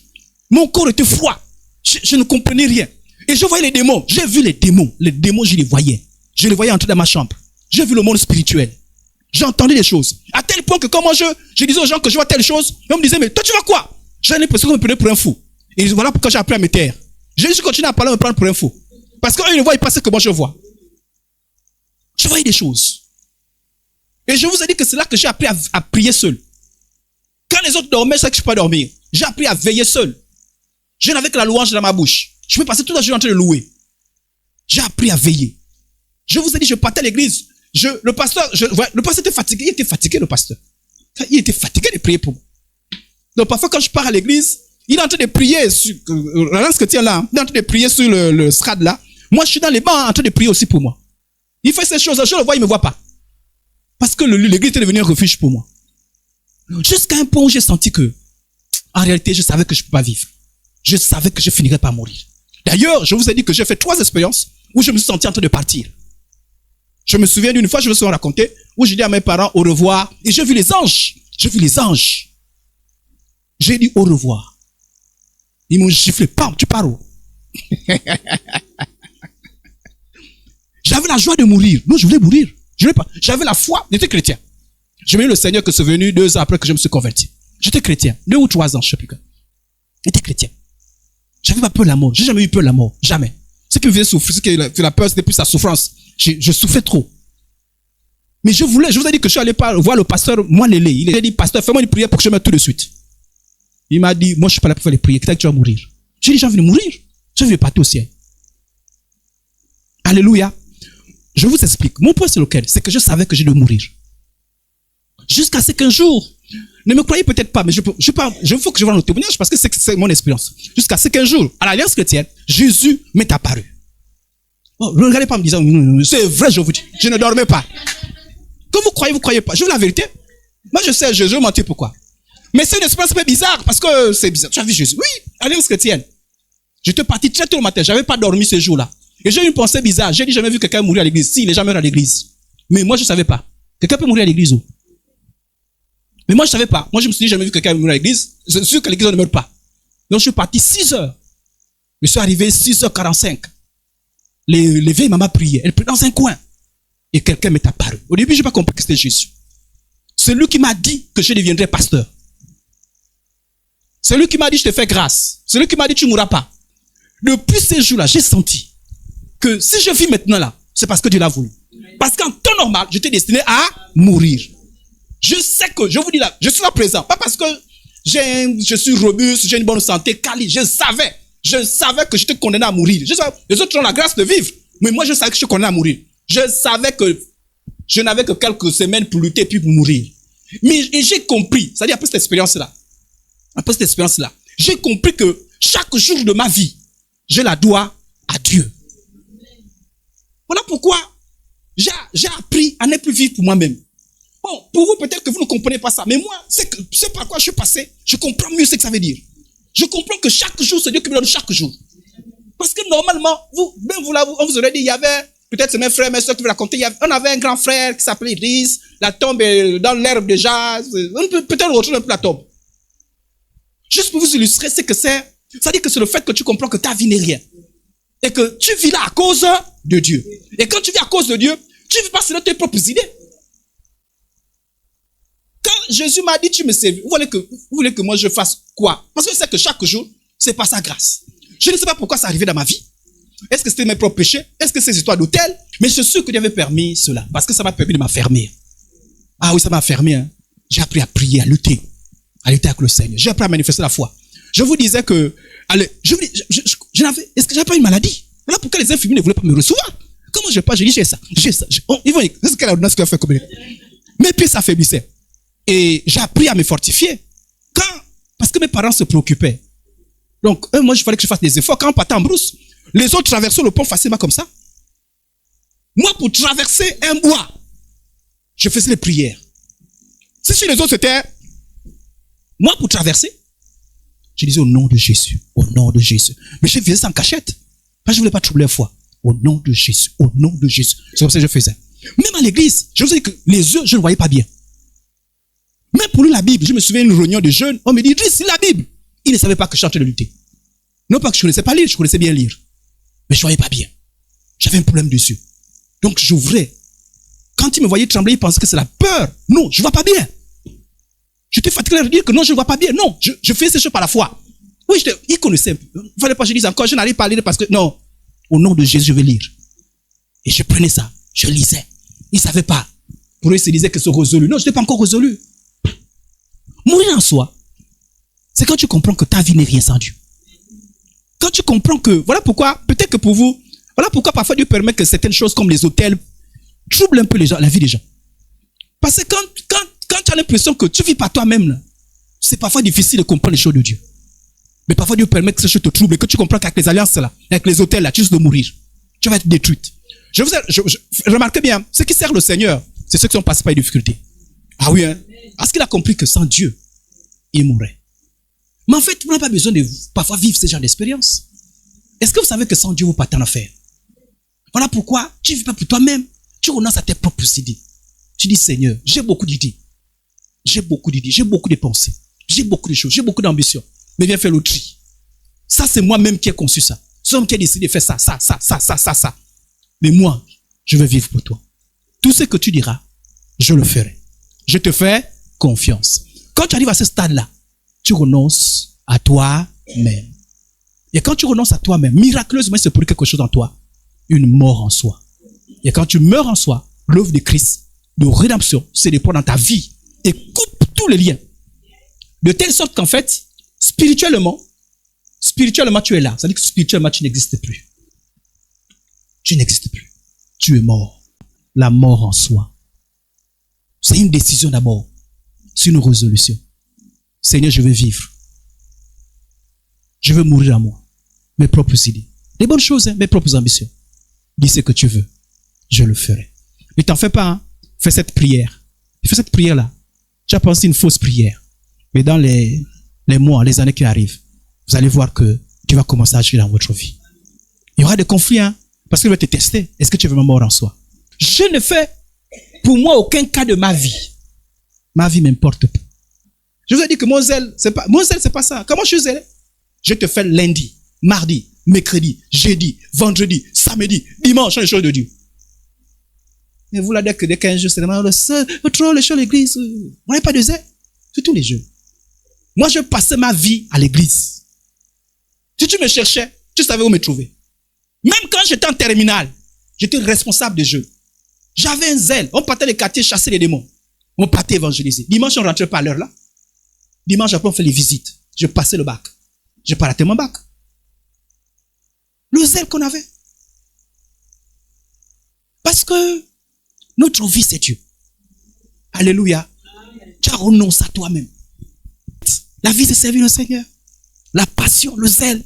Mon corps était froid. Je ne comprenais rien. Et je voyais les démons. J'ai vu les démons. Les démons, je les voyais. Je les voyais entrer dans ma chambre. J'ai vu le monde spirituel. J'entendais des choses. À tel point que quand moi je disais aux gens que je vois telle chose, on me disait, mais toi tu vois quoi? J'avais l'impression qu'on me prenait pour un fou. Et voilà pourquoi j'ai appris à me taire. J'ai juste continué à parler, à me prendre pour un fou. Parce qu'eux, ils ne voient pas ce que moi je vois. Je voyais des choses. Et je vous ai dit que c'est là que j'ai appris à prier seul. Quand les autres dormaient, je sais que je ne peux pas dormir. J'ai appris à veiller seul. Je n'avais que la louange dans ma bouche. Je peux passer toute la journée en train de louer. J'ai appris à veiller. Je vous ai dit, je partais à l'église. Le pasteur était fatigué. Il était fatigué, le pasteur. Il était fatigué de prier pour moi. Donc parfois, quand je pars à l'église, il est en train de prier sur, la lance que tient là, il est en train de prier sur le strade là. Moi, je suis dans les bancs en train de prier aussi pour moi. Il fait ces choses, je le vois, il me voit pas. Parce que l'église était devenue un refuge pour moi. Jusqu'à un point où j'ai senti que, en réalité, je savais que je ne peux pas vivre. Je savais que je finirais par mourir. D'ailleurs, je vous ai dit que j'ai fait 3 expériences où je me suis senti en train de partir. Je me souviens d'une fois, je me suis raconté, où j'ai dit à mes parents au revoir, et j'ai vu les anges. J'ai vu les anges. J'ai dit au revoir. Ils m'ont giflé, pam, tu pars où? J'avais la joie de mourir. Non, je voulais mourir. Je voulais pas. J'avais la foi. J'étais chrétien. J'ai eu le Seigneur que c'est venu 2 ans après que je me suis converti. J'étais chrétien. 2 ou 3 ans, je sais plus. J'étais chrétien. J'avais pas peur de la mort. J'ai jamais eu peur de la mort. Jamais. Ce qui me faisait souffrir, ce qui fait la peur, c'était plus la souffrance. Je souffrais trop. Mais je vous ai dit que je suis allé voir le pasteur, moi, Lélé. Il a dit, pasteur, fais-moi une prière pour que je meure tout de suite. Il m'a dit, moi je suis pas là pour faire les prières, peut-être que tu vas mourir. J'ai dit, j'ai envie de mourir. J'ai envie de partir au ciel. Alléluia. Je vous explique. Mon point c'est lequel? C'est que je savais que je devais mourir. Jusqu'à ce qu'un jour, ne me croyez peut-être pas, mais je faut que je vois le témoignage parce que c'est mon expérience. Jusqu'à ce qu'un jour, à l'Alliance chrétienne, Jésus m'est apparu. Oh, ne regardez pas en me disant, c'est vrai, je vous dis, je ne dormais pas. Quand vous croyez pas. Je veux la vérité. Moi, je sais, je vais mentir pourquoi. Mais c'est une expérience un peu bizarre parce que c'est bizarre. Tu as vu Jésus? Oui, Alliance chrétienne. J'étais parti très tôt le matin. J'avais pas dormi ce jour-là. Et j'ai eu une pensée bizarre. J'ai dit, j'ai jamais vu quelqu'un mourir à l'église. Si, les gens meurent à l'église. Mais moi, je savais pas. Quelqu'un peut mourir à l'église où? Mais moi, je savais pas. Moi, je me suis dit, j'ai jamais vu quelqu'un mourir à l'église. Je suis sûr que l'église ne meurt pas. Donc, je suis parti 6 heures. Je suis arrivé 6h45. Les vieilles mamans priaient. Elles priaient dans un coin. Et quelqu'un m'est apparu. Au début, j'ai pas compris que c'était Jésus. C'est lui qui m'a dit que je deviendrais pasteur. C'est lui qui m'a dit, je te fais grâce. C'est lui qui m'a dit, tu ne mourras pas. Depuis ces jours-là, j'ai senti que si je vis maintenant là, c'est parce que Dieu l'a voulu. Parce qu'en temps normal, j'étais destiné à mourir. Je sais que, je vous dis là, je suis là présent. Pas parce que je suis robuste, j'ai une bonne santé, quali. Je savais que j'étais condamné à mourir. Les autres ont la grâce de vivre. Mais moi, je savais que je suis condamné à mourir. Je savais que je n'avais que quelques semaines pour lutter puis pour mourir. Mais j'ai compris, c'est-à-dire après cette expérience-là, j'ai compris que chaque jour de ma vie, je la dois à Dieu. Voilà pourquoi j'ai appris à ne plus vivre pour moi-même. Bon, pour vous, peut-être que vous ne comprenez pas ça, mais moi, c'est par quoi je suis passé, je comprends mieux ce que ça veut dire. Je comprends que chaque jour, c'est Dieu qui me donne chaque jour. Parce que normalement, on vous aurait dit, il y avait, peut-être c'est mes frères, mes soeurs qui vous raconter, on avait un grand frère qui s'appelait Idriss, la tombe est dans l'herbe déjà, on peut peut-être retrouver un peu la tombe. Juste pour vous illustrer ce que c'est, ça dit que c'est le fait que tu comprends que ta vie n'est rien. Et que tu vis là à cause de Dieu. Et quand tu vis à cause de Dieu, tu ne vis pas selon tes propres idées. Quand Jésus m'a dit, tu me sais, vous voulez que moi je fasse quoi? Parce que je sais que chaque jour, c'est par sa grâce. Je ne sais pas pourquoi ça arrivait dans ma vie. Est-ce que c'était mes propres péchés? Est-ce que c'est des histoires d'hôtel? Mais je suis sûr que Dieu avait permis cela. Parce que ça m'a permis de m'affermir. Ah oui, ça m'a affermi. Hein. J'ai appris à prier, à lutter avec le Seigneur. J'ai appris à manifester la foi. Je vous disais que, allez, est-ce que j'avais pas une maladie? Voilà pourquoi les infirmiers ne voulaient pas me recevoir. Comment je dis, j'ai ça. Ils vont, c'est ce qu'elle a fait comme mes pieds s'affaiblissaient. Et j'ai appris à me fortifier. Parce que mes parents se préoccupaient. Donc, moi, il fallait que je fasse des efforts. Quand on partait en brousse, les autres traversaient le pont facilement comme ça. Moi, pour traverser un bois, je faisais les prières. Si chez les autres, c'était, moi, pour traverser, je disais au nom de Jésus, au nom de Jésus. Mais je faisais ça en cachette. Parce que je ne voulais pas troubler la foi. Au nom de Jésus, au nom de Jésus. C'est comme ça que je faisais. Même à l'église, je vous dis que les yeux, je ne voyais pas bien. Même pour lui, la Bible, je me souviens d'une réunion de jeunes, on me dit, c'est la Bible. Ils ne savaient pas que je suis en train de lutter. Non pas que je ne connaissais pas lire, je connaissais bien lire. Mais je ne voyais pas bien. J'avais un problème dessus. Donc j'ouvrais. Quand ils me voyaient trembler, ils pensaient que c'est la peur. Non, je ne vois pas bien. J'étais fatigué de dire que non, je ne vois pas bien. Non, je fais ces choses par la foi. Oui, ils connaissaient. Il ne fallait pas que je dise encore, je n'arrive pas à lire parce que, non, au nom de Jésus, je vais lire. Et je prenais ça, je lisais. Ils ne savaient pas. Pour eux, ils se disaient que c'est résolu. Non, je n'étais pas encore résolu. Mourir en soi, c'est quand tu comprends que ta vie n'est rien sans Dieu. Quand tu comprends que, voilà pourquoi, peut-être que pour vous, voilà pourquoi parfois Dieu permet que certaines choses comme les hôtels troublent un peu les gens, la vie des gens. Parce que quand tu as l'impression que tu vis par toi-même, c'est parfois difficile de comprendre les choses de Dieu. Mais parfois Dieu permet que ces choses te troublent et que tu comprends qu'avec les alliances là, avec les hôtels là, tu risques de mourir. Tu vas être détruite. Remarquez bien, ceux qui servent le Seigneur, c'est ceux qui sont passés par les difficultés. Ah oui, hein? Parce qu'il a compris que sans Dieu, il mourrait. Mais en fait, vous n'avez pas besoin de parfois vivre ce genre d'expérience. Est-ce que vous savez que sans Dieu, vous n'avez pas tant à faire? Voilà pourquoi tu ne vis pas pour toi-même. Tu renonces à tes propres idées. Tu dis, Seigneur, j'ai beaucoup d'idées. J'ai beaucoup de pensées. J'ai beaucoup de choses. J'ai beaucoup d'ambitions. Mais viens faire le tri. Ça, c'est moi-même qui ai conçu ça. C'est moi qui ai décidé de faire ça. Mais moi, je vais vivre pour toi. Tout ce que tu diras, je le ferai. Je te fais confiance. Quand tu arrives à ce stade-là, tu renonces à toi-même. Et quand tu renonces à toi-même, miraculeusement, il se produit quelque chose en toi. Une mort en soi. Et quand tu meurs en soi, l'œuvre de Christ, de rédemption, se déploie dans ta vie et coupe tous les liens. De telle sorte qu'en fait, Spirituellement, tu es là. Ça veut dire que spirituellement, tu n'existes plus. Tu n'existes plus. Tu es mort. La mort en soi. C'est une décision d'abord. C'est une résolution. Seigneur, je veux vivre. Je veux mourir à moi. Mes propres idées. Les bonnes choses, hein, mes propres ambitions. Dis ce que tu veux. Je le ferai. Ne t'en fais pas. Hein. Fais cette prière. Fais cette prière-là. Tu as pensé une fausse prière. Mais dans les mois, les années qui arrivent, vous allez voir que tu vas commencer à agir dans votre vie. Il y aura des conflits, hein, parce qu'il va te tester. Est-ce que tu veux me mort en soi? Je ne fais pour moi aucun cas de ma vie. Ma vie m'importe peu. Je vous ai dit que mon zèle, c'est pas ça. Comment je suis zèle? Je te fais lundi, mardi, mercredi, jeudi, vendredi, samedi, dimanche, les choses de Dieu. Mais vous là, dès 15 jours, c'est vraiment le seul, les choses de l'église. On n'a pas de zèle. C'est tous les jours. Moi, je passais ma vie à l'église. Si tu me cherchais, tu savais où me trouver. Même quand j'étais en terminale, j'étais responsable de jeu. J'avais un zèle. On partait les quartiers chasser les démons. On partait évangéliser. Dimanche, on rentrait pas à l'heure là. Dimanche, après, on fait les visites. Je passais le bac. J'ai pas raté mon bac. Le zèle qu'on avait. Parce que notre vie, c'est Dieu. Alléluia. Tu as renoncé à toi-même. La vie, c'est servir le Seigneur. La passion, le zèle.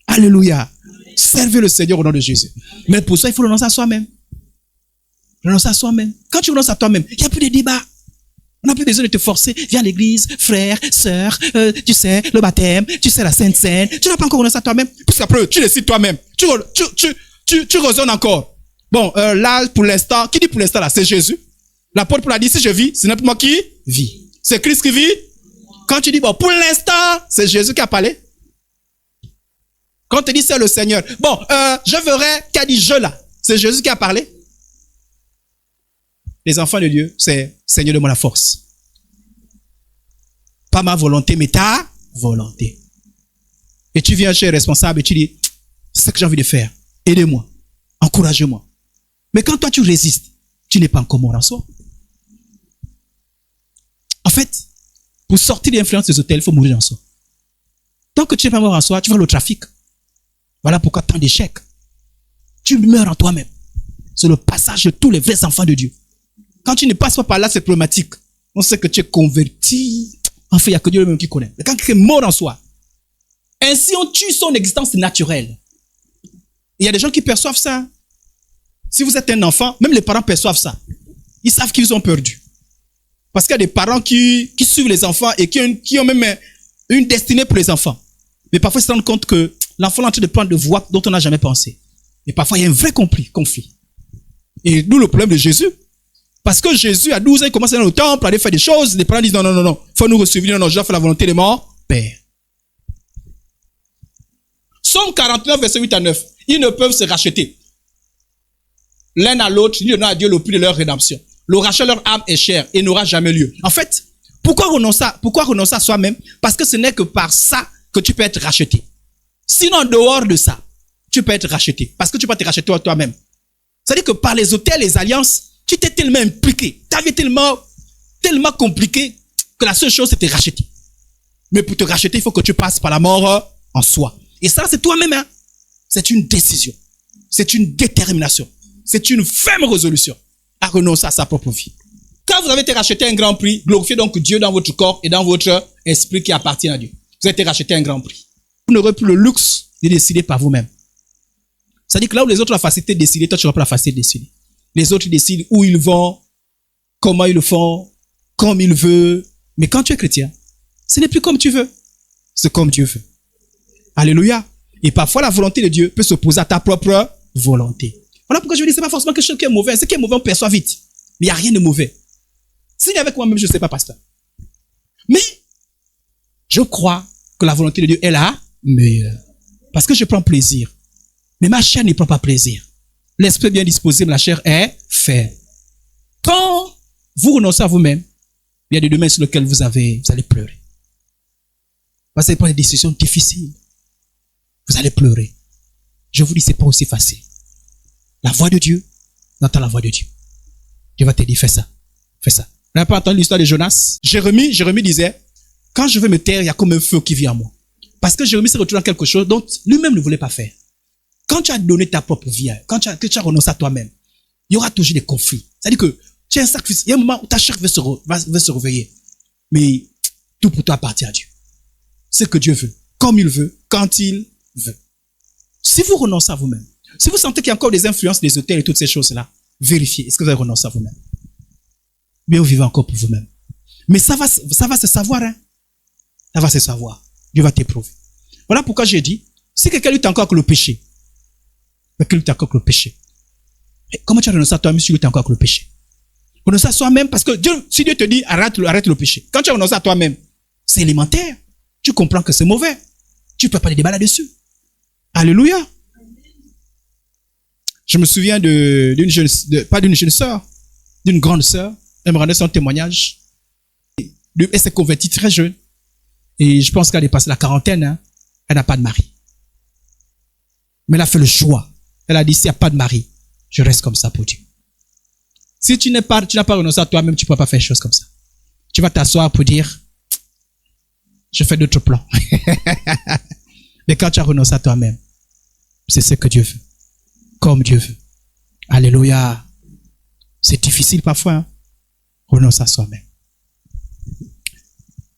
Alléluia. Servez le Seigneur au nom de Jésus. Mais pour ça, il faut renoncer à soi-même. Renoncer à soi-même. Quand tu renonces à toi-même, il n'y a plus de débat. On n'a plus besoin de te forcer. Viens à l'église, frère, sœur, tu sais, le baptême, tu sais, la Sainte Seine. Tu n'as pas encore renoncé à toi-même. Puisqu'après, tu décides toi-même. Tu raisonnes encore. Bon, là, pour l'instant, qui dit pour l'instant là? C'est Jésus. L'apôtre Paul a dit, si je vis, c'est notre moi qui vit. C'est Christ qui vit. Quand tu dis, bon, pour l'instant, c'est Jésus qui a parlé. Quand tu dis, c'est le Seigneur. Bon, je verrai qui a dit je là. C'est Jésus qui a parlé. Les enfants de Dieu, c'est Seigneur, donne-moi la force. Pas ma volonté, mais ta volonté. Et tu viens chez le responsable et tu dis, c'est ce que j'ai envie de faire. Aidez-moi. Encouragez-moi. Mais quand toi tu résistes, tu n'es pas encore mort en soi. En fait, pour sortir de l'influence des hôtels, il faut mourir en soi. Tant que tu n'es pas mort en soi, tu vas au trafic. Voilà pourquoi tant d'échecs. Tu meurs en toi-même. C'est le passage de tous les vrais enfants de Dieu. Quand tu ne passes pas par là, c'est problématique. On sait que tu es converti. En fait, il n'y a que Dieu lui-même qui connaît. Mais quand tu es mort en soi, ainsi on tue son existence naturelle. Il y a des gens qui perçoivent ça. Si vous êtes un enfant, même les parents perçoivent ça. Ils savent qu'ils ont perdu. Parce qu'il y a des parents qui suivent les enfants et qui ont même une destinée pour les enfants. Mais parfois, ils se rendent compte que l'enfant est en train de prendre des voies dont on n'a jamais pensé. Et parfois, il y a un vrai conflit. Et nous, le problème de Jésus, parce que Jésus, à 12 ans, il commence à aller au temple, à aller faire des choses. Les parents disent non, faut nous recevoir, non, je dois faire la volonté de mon Père. Somme 49, verset 8 à 9. Ils ne peuvent se racheter. L'un à l'autre, ils donnent à Dieu le prix de leur rédemption. Le rachat de leur âme est cher et n'aura jamais lieu. En fait, pourquoi renoncer à soi-même? Parce que ce n'est que par ça que tu peux être racheté. Sinon, en dehors de ça, tu peux être racheté. Parce que tu peux te racheter toi-même. C'est-à-dire que par les hôtels, les alliances, tu t'es tellement impliqué. Ta vie est tellement compliquée que la seule chose, c'est te racheter. Mais pour te racheter, il faut que tu passes par la mort en soi. Et ça, c'est toi-même. Hein? C'est une décision. C'est une détermination. C'est une ferme résolution à renoncer à sa propre vie. Quand vous avez été racheté un grand prix, glorifiez donc Dieu dans votre corps et dans votre esprit qui appartient à Dieu. Vous avez été racheté un grand prix. Vous n'aurez plus le luxe de décider par vous-même. C'est-à-dire que là où les autres ont la facilité de décider, toi tu n'auras pas la facilité de décider. Les autres décident où ils vont, comment ils le font, comme ils veulent. Mais quand tu es chrétien, ce n'est plus comme tu veux. C'est comme Dieu veut. Alléluia. Et parfois la volonté de Dieu peut s'opposer à ta propre volonté. Voilà pourquoi je dis, c'est pas forcément quelque chose qui est mauvais. Ce qui est mauvais, on perçoit vite. Mais il n'y a rien de mauvais. S'il y avait moi-même, je ne sais pas, pasteur. Mais, je crois que la volonté de Dieu est la meilleure. Parce que je prends plaisir. Mais ma chair ne prend pas plaisir. L'esprit est bien disposé, mais la chair est faible. Quand vous renoncez à vous-même, il y a des domaines sur lesquels vous allez pleurer. Parce que vous allez prendre des décisions difficiles. Vous allez pleurer. Je vous dis, c'est pas aussi facile. La voix de Dieu, n'entends la voix de Dieu. Dieu va te dire, fais ça. Fais ça. Vous n'avez pas entendu l'histoire de Jonas? Jérémie disait, quand je veux me taire, il y a comme un feu qui vient à moi. Parce que Jérémie s'est retrouvé dans quelque chose dont lui-même ne voulait pas faire. Quand tu as donné ta propre vie, quand tu as renoncé à toi-même, il y aura toujours des conflits. C'est-à-dire que tu as un sacrifice. Il y a un moment où ta chair veut se réveiller. Mais tout pour toi appartient à Dieu. C'est que Dieu veut, comme il veut, quand il veut. Si vous renoncez à vous-même, si vous sentez qu'il y a encore des influences des hôtels et toutes ces choses-là, vérifiez. Est-ce que vous avez renoncé à vous-même? Mais vous vivez encore pour vous-même. Mais ça va se savoir, hein. Ça va se savoir. Dieu va t'éprouver. Voilà pourquoi j'ai dit, si quelqu'un lutte encore avec le péché, quelqu'un lutte encore avec le péché, comment tu as renoncé à toi-même si tu luttes encore avec le péché? Renoncer à soi-même, parce que si Dieu te dit arrête le péché, quand tu as renoncé à toi-même, c'est élémentaire. Tu comprends que c'est mauvais. Tu ne peux pas des débats là-dessus. Alléluia. Je me souviens pas d'une jeune sœur, d'une grande sœur. Elle me rendait son témoignage. Elle s'est convertie très jeune. Et je pense qu'elle a dépassé la quarantaine. Hein. Elle n'a pas de mari. Mais elle a fait le choix. Elle a dit, s'il n'y a pas de mari, je reste comme ça pour Dieu. Si tu n'as pas renoncé à toi-même, tu ne peux pas faire des choses comme ça. Tu vas t'asseoir pour dire, je fais d'autres plans. Mais quand tu as renoncé à toi-même, c'est ce que Dieu veut. Comme Dieu veut. Alléluia. C'est difficile parfois. Hein? Renoncer à soi-même.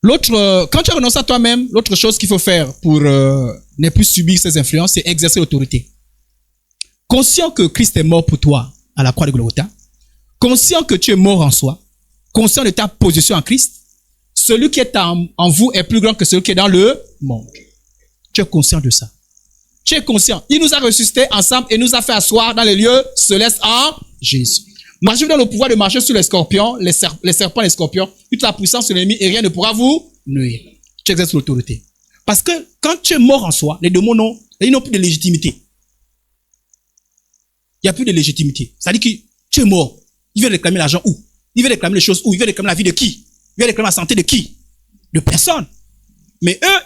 Quand tu as renoncé à toi-même, l'autre chose qu'il faut faire pour ne plus subir ces influences, c'est exercer l'autorité. Conscient que Christ est mort pour toi à la croix de Golgotha, conscient que tu es mort en soi, conscient de ta position en Christ, celui qui est en vous est plus grand que celui qui est dans le monde. Tu es conscient de ça. Tu es conscient. Il nous a ressuscités ensemble et nous a fait asseoir dans les lieux célestes en Jésus. Marchez dans le pouvoir de marcher sur les scorpions, les serpents, les scorpions, toute la puissance de l'ennemi et rien ne pourra vous nuire. Tu exerces l'autorité. Parce que quand tu es mort en soi, les démons n'ont plus de légitimité. Il n'y a plus de légitimité. Ça dit que tu es mort. Il vient réclamer l'argent où? Il vient réclamer les choses où? Il vient réclamer la vie de qui? Il vient réclamer la santé de qui? De personne. Mais eux,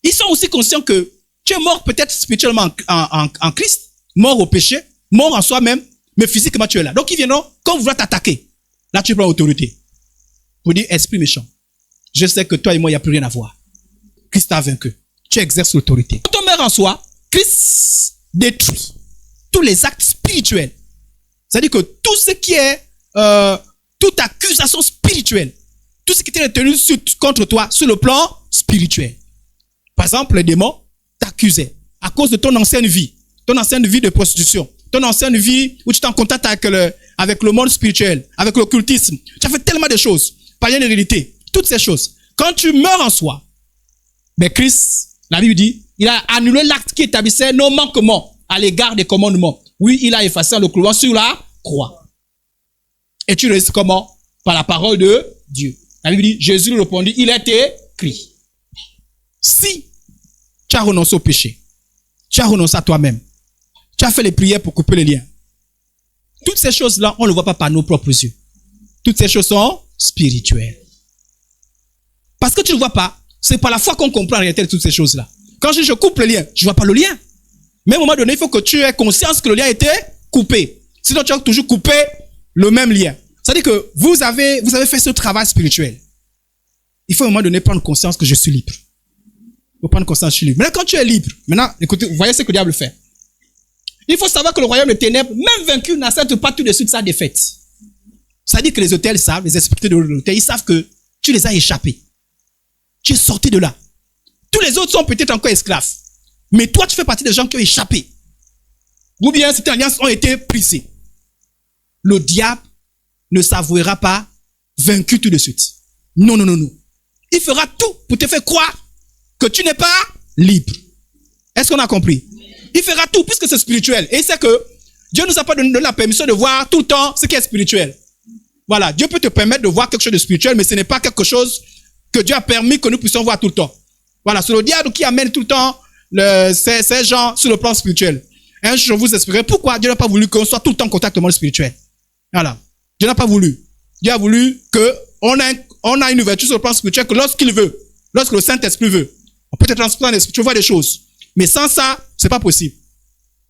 ils sont aussi conscients que tu es mort peut-être spirituellement en Christ, mort au péché, mort en soi-même, mais physiquement tu es là. Donc ils viendront, quand vous voulez t'attaquer, là tu prends l'autorité. Pour dire, esprit méchant, je sais que toi et moi, il n'y a plus rien à voir. Christ a vaincu. Tu exerces l'autorité. Quand on meurt en soi, Christ détruit tous les actes spirituels. C'est-à-dire que tout ce qui est, toute accusation spirituelle, tout ce qui était retenu contre toi sur le plan spirituel. Par exemple, les démons t'accusaient à cause de ton ancienne vie de prostitution, ton ancienne vie où tu t'es en contact avec le monde spirituel, avec l'occultisme. Tu as fait tellement de choses, par l'hérédité, toutes ces choses. Quand tu meurs en soi, mais Christ, la Bible dit, il a annulé l'acte qui établissait nos manquements à l'égard des commandements. Oui, il a effacé le clouant sur la croix. Et tu restes comment? Par la parole de Dieu. La Bible dit, Jésus lui répondit, il est écrit. Si tu as renoncé au péché, tu as renoncé à toi-même, tu as fait les prières pour couper les liens, toutes ces choses-là, on ne le voit pas par nos propres yeux. Toutes ces choses sont spirituelles. Parce que tu ne le vois pas, c'est par la foi qu'on comprend en réalité toutes ces choses-là. Quand je coupe le lien, je ne vois pas le lien. Mais à un moment donné, il faut que tu aies conscience que le lien a été coupé. Sinon, tu as toujours coupé le même lien. C'est-à-dire que vous avez fait ce travail spirituel. Il faut à un moment donné prendre conscience que je suis libre. Il faut prendre conscience que je suis libre. Maintenant, quand tu es libre, écoutez, vous voyez ce que le diable fait. Il faut savoir que le royaume des ténèbres, même vaincu, n'accepte pas tout de suite sa défaite. C'est-à-dire que les hôtels savent, les esprits de l'hôtel, ils savent que tu les as échappés. Tu es sorti de là. Tous les autres sont peut-être encore esclaves. Mais toi, tu fais partie des gens qui ont échappé. Ou bien, certaines alliances ont été brisées. Le diable ne s'avouera pas vaincu tout de suite. Non, non, non, non. Il fera tout pour te faire croire que tu n'es pas libre. Est-ce qu'on a compris? Il fera tout puisque c'est spirituel. Et c'est que Dieu nous a pas donné la permission de voir tout le temps ce qui est spirituel. Voilà. Dieu peut te permettre de voir quelque chose de spirituel, mais ce n'est pas quelque chose que Dieu a permis que nous puissions voir tout le temps. Voilà. C'est le diable qui amène tout le temps ces gens sur le plan spirituel. Un jour, je vous expliquerai pourquoi Dieu n'a pas voulu qu'on soit tout le temps en contact avec le monde spirituel. Voilà. Dieu n'a pas voulu. Dieu a voulu qu'on a une ouverture sur le plan spirituel que lorsqu'il veut, lorsque le Saint-Esprit veut, on peut être transporté dans l'esprit, tu vois des choses. Mais sans ça, c'est pas possible.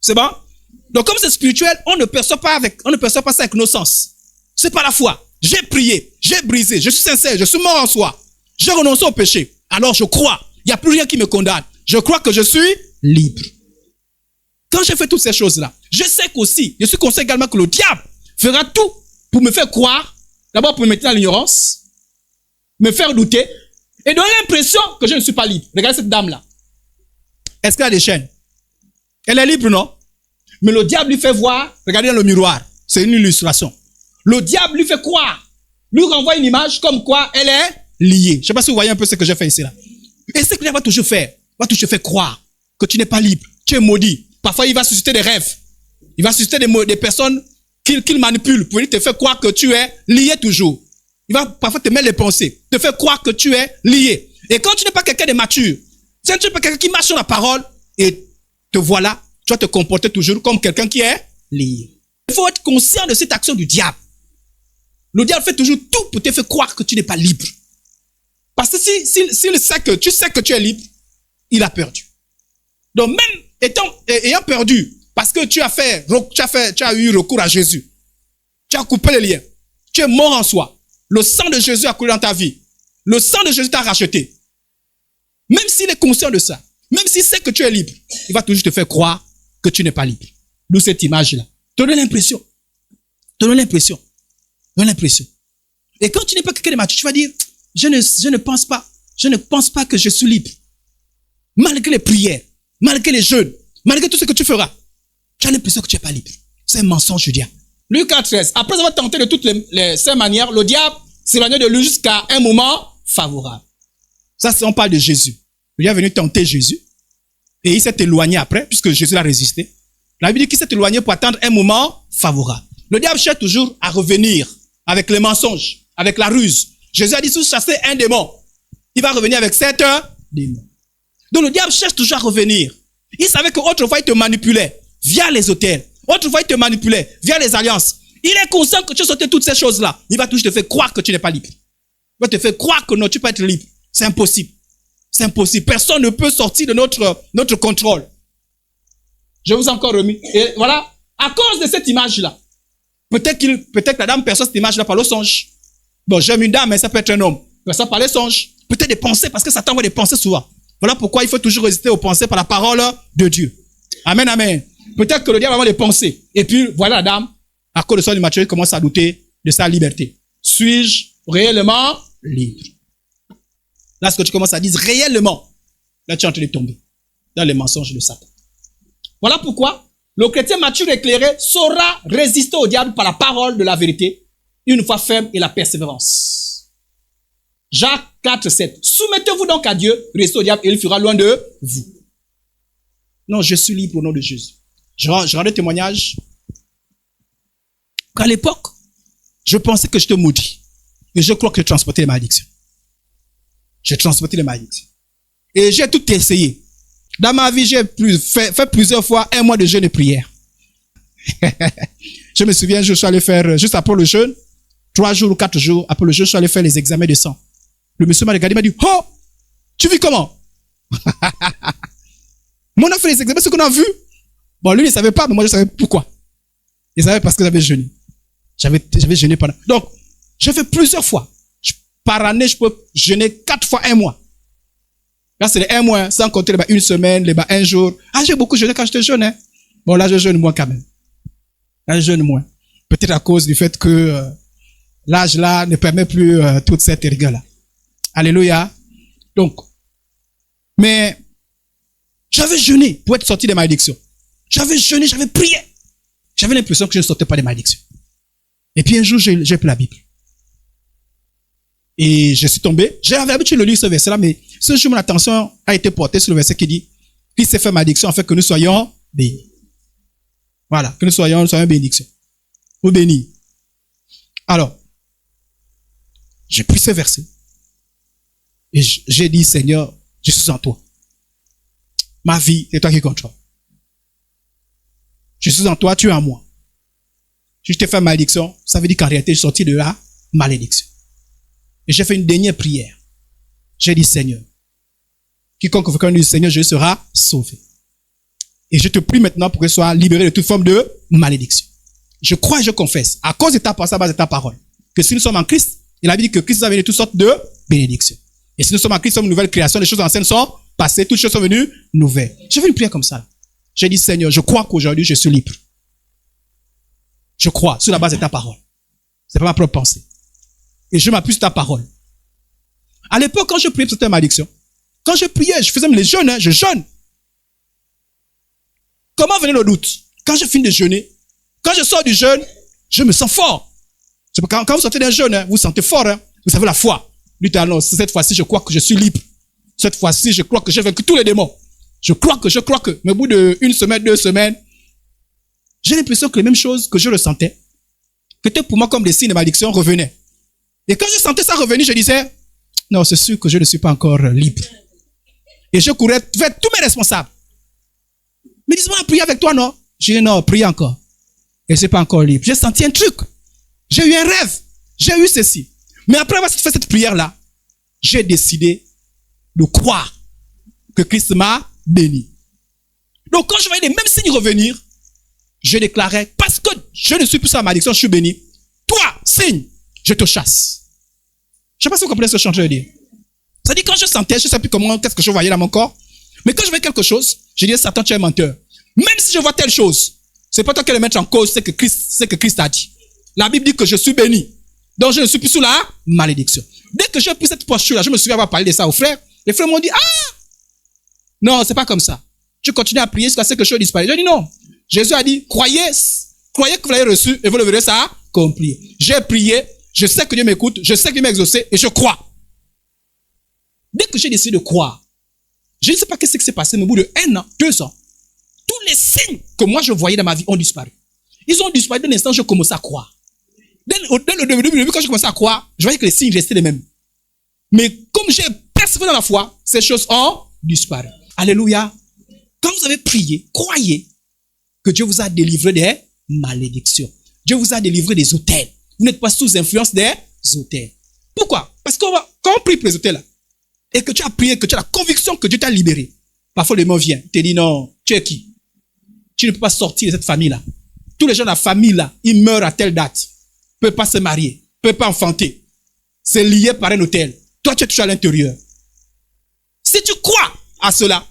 C'est bon? Donc, comme c'est spirituel, on ne perçoit pas ça avec nos sens. C'est pas la foi. J'ai prié, j'ai brisé, je suis sincère, je suis mort en soi. J'ai renoncé au péché. Alors je crois. Il n'y a plus rien qui me condamne. Je crois que je suis libre. Quand j'ai fait toutes ces choses-là, je sais qu'aussi, je suis conscient également que le diable fera tout pour me faire croire, d'abord pour me mettre dans l'ignorance, me faire douter, et donner l'impression que je ne suis pas libre. Regardez cette dame-là. Est-ce qu'elle a des chaînes? Elle est libre, non? Mais le diable lui fait voir, regardez dans le miroir, c'est une illustration. Le diable lui fait croire, lui renvoie une image comme quoi elle est liée. Je ne sais pas si vous voyez un peu ce que j'ai fait ici là. Et ce que le diable va toujours faire croire que tu n'es pas libre, tu es maudit. Parfois, il va susciter des rêves. Il va susciter des personnes qu'il manipule pour te faire croire que tu es lié toujours. Il va parfois te mettre les pensées, te faire croire que tu es lié. Et quand tu n'es pas quelqu'un de mature, si tu n'es pas quelqu'un qui marche sur la parole, et te voilà, tu vas te comporter toujours comme quelqu'un qui est lié. Il faut être conscient de cette action du diable. Le diable fait toujours tout pour te faire croire que tu n'es pas libre. Parce que s'il sait que tu sais que tu es libre, il a perdu. Donc même ayant perdu, parce que tu as eu recours à Jésus, tu as coupé les liens, tu es mort en soi, le sang de Jésus a coulé dans ta vie, le sang de Jésus t'a racheté. Même s'il est conscient de ça, même s'il sait que tu es libre, il va toujours te faire croire que tu n'es pas libre. D'où cette image-là. Te donne l'impression. Et quand tu n'es pas quelqu'un de mature, tu vas dire, je ne pense pas que je suis libre. Malgré les prières, malgré les jeûnes, malgré tout ce que tu feras, tu as l'impression que tu n'es pas libre. C'est un mensonge du diable. Luc 4:13. Après avoir tenté de toutes ces manières, le diable s'éloignait de lui jusqu'à un moment favorable. Ça, on parle de Jésus. Le diable est venu tenter Jésus et il s'est éloigné après, puisque Jésus l'a résisté. La Bible dit qu'il s'est éloigné pour attendre un moment favorable. Le diable cherche toujours à revenir avec les mensonges, avec la ruse. Jésus a dit, si vous chassez un démon, il va revenir avec 7 démons. Donc le diable cherche toujours à revenir. Il savait qu'autrefois, il te manipulait via les hôtels. Autrefois, il te manipulait via les alliances. Il est conscient que tu as sauté toutes ces choses-là. Il va toujours te faire croire que tu n'es pas libre. Il va te faire croire que non, tu peux être libre. C'est impossible. C'est impossible. Personne ne peut sortir de notre contrôle. Je vous ai encore remis. Et voilà, à cause de cette image-là, peut-être que la dame perçoit cette image-là par le songe. Bon, j'aime une dame, mais ça peut être un homme. Mais ça par les songes. Peut-être des pensées, parce que Satan voit des pensées souvent. Voilà pourquoi il faut toujours résister aux pensées par la parole de Dieu. Amen, amen. Peut-être que le diable va avoir des pensées. Et puis, voilà la dame, à cause de son immaturité, commence à douter de sa liberté. Suis-je réellement libre? Là, ce que tu commences à dire réellement, là, tu es en train de tomber dans les mensonges de Satan. Voilà pourquoi le chrétien mature et éclairé saura résister au diable par la parole de la vérité, une foi ferme et la persévérance. Jacques 4:7. Soumettez-vous donc à Dieu, restez au diable et il fera loin de vous. Non, je suis libre au nom de Jésus. Je rendais témoignage qu'à l'époque, je pensais que j'étais maudit. Et je crois que j'ai transporté les malédictions. J'ai transporté les malédictions. Et j'ai tout essayé. Dans ma vie, j'ai fait plusieurs fois un mois de jeûne et prière. Je me souviens, je suis allé faire, juste après le jeûne, 3 jours ou 4 jours, après le jeûne, je suis allé faire les examens de sang. Le monsieur m'a regardé, il m'a dit, oh, tu vis comment? Moi, on a fait les examens, ce qu'on a vu. Bon, lui, il ne savait pas, mais moi, je savais pourquoi. Il savait parce que j'avais jeûné. J'avais jeûné pendant. Donc, j'ai fait plusieurs fois. Par année, je peux jeûner 4 fois un mois. Là, c'est les 1 mois, sans compter les 1 semaine, les 1 jour. Ah, j'ai beaucoup jeûné quand j'étais jeune, hein. Bon, là, je jeûne moins quand même. Là, je jeûne moins. Peut-être à cause du fait que l'âge là ne permet plus toute cette rigueur-là. Alléluia. Donc, mais j'avais jeûné pour être sorti des malédictions. J'avais jeûné, j'avais prié. J'avais l'impression que je ne sortais pas des malédictions. Et puis un jour, j'ai pris la Bible. Et je suis tombé. J'avais l'habitude de lire ce verset-là, mais ce jour, mon attention a été portée sur le verset qui dit, qui s'est fait malédiction afin que nous soyons bénis. Voilà, que nous soyons bénédictions. Ou bénis. Alors, j'ai pris ce verset. Et j'ai dit, Seigneur, je suis en toi. Ma vie, c'est toi qui contrôle. Je suis en toi, tu es en moi. Si je t'ai fait malédiction, ça veut dire qu'en réalité, je suis sorti de la malédiction. Et j'ai fait une dernière prière. J'ai dit, Seigneur, quiconque veut connaître le Seigneur, je serai sauvé. Et je te prie maintenant pour que je sois libéré de toute forme de malédiction. Je crois et je confesse, à cause de ta parole, à base de ta parole, que si nous sommes en Christ, il a dit que Christ a donné toutes sortes de bénédictions. Et si nous sommes en Christ, nous sommes une nouvelle création, les choses anciennes sont passées, toutes choses sont venues nouvelles. J'ai fait une prière comme ça. J'ai dit, Seigneur, je crois qu'aujourd'hui, je suis libre. Je crois, sur la base de ta parole. C'est pas ma propre pensée. Et je m'appuie sur ta parole. À l'époque, quand je priais, c'était ma addiction. Quand je priais, je faisais même les jeûnes, je jeûne. Comment venait le doute? Quand je finis de jeûner, quand je sors du jeûne, je me sens fort. Quand vous sortez d'un jeûne, vous vous sentez fort. Vous savez la foi. Lui, alors, cette fois-ci, je crois que je suis libre. Cette fois-ci, je crois que j'ai vaincu tous les démons. Je crois que. Mais au bout d'une semaine, 2 semaines, j'ai l'impression que les mêmes choses que je ressentais, que étaient pour moi comme des signes de malédiction, revenaient. Et quand je sentais ça revenir, je disais, non, c'est sûr que je ne suis pas encore libre. Et je courais vers tous mes responsables. Mais dis-moi, prier avec toi, non? J'ai dit, non, prier encore. Et c'est pas encore libre. J'ai senti un truc. J'ai eu un rêve. J'ai eu ceci. Mais après avoir fait cette prière-là, j'ai décidé de croire que Christ m'a béni. Donc quand je voyais les mêmes signes revenir, je déclarais, parce que je ne suis plus sur la malédiction, je suis béni. Toi, signe, je te chasse. Je ne sais pas si vous comprenez ce que je suis en train de dire. C'est-à-dire quand je sentais, je ne sais plus comment, qu'est-ce que je voyais dans mon corps. Mais quand je voyais quelque chose, je disais, Satan, tu es un menteur. Même si je vois telle chose, c'est pas toi qui le mettre en cause, c'est que Christ a dit. La Bible dit que je suis béni. Donc je ne suis plus sous la malédiction. Dès que j'ai pris cette posture-là, je me souviens avoir parlé de ça aux frères. Les frères m'ont dit, ah! Non, c'est pas comme ça. Je continue à prier jusqu'à ce que je disparaisse. J'ai dit non. Jésus a dit, croyez que vous l'avez reçu et vous le verrez ça accomplir. J'ai prié, je sais que Dieu m'écoute, je sais que Dieu m'a exaucé et je crois. Dès que j'ai décidé de croire, je ne sais pas qu'est-ce qui s'est passé, mais au bout de 1 an, 2 ans, tous les signes que moi je voyais dans ma vie ont disparu. Ils ont disparu dès l'instant où je commençais à croire. Dès le début, quand je commençais à croire, je voyais que les signes restaient les mêmes. Mais comme j'ai persévéré dans la foi, ces choses ont disparu. Alléluia. Quand vous avez prié, croyez que Dieu vous a délivré des malédictions. Dieu vous a délivré des autels. Vous n'êtes pas sous influence des autels. Pourquoi? Parce que quand on prie pour les autels, là, et que tu as prié, que tu as la conviction que Dieu t'a libéré, parfois le démon vient, te dit non, tu es qui? Tu ne peux pas sortir de cette famille-là. Tous les gens de la famille-là, ils meurent à telle date. Ne peuvent pas se marier, ne peuvent pas enfanter. C'est lié par un autel. Toi, tu es toujours à l'intérieur. Si tu crois à cela,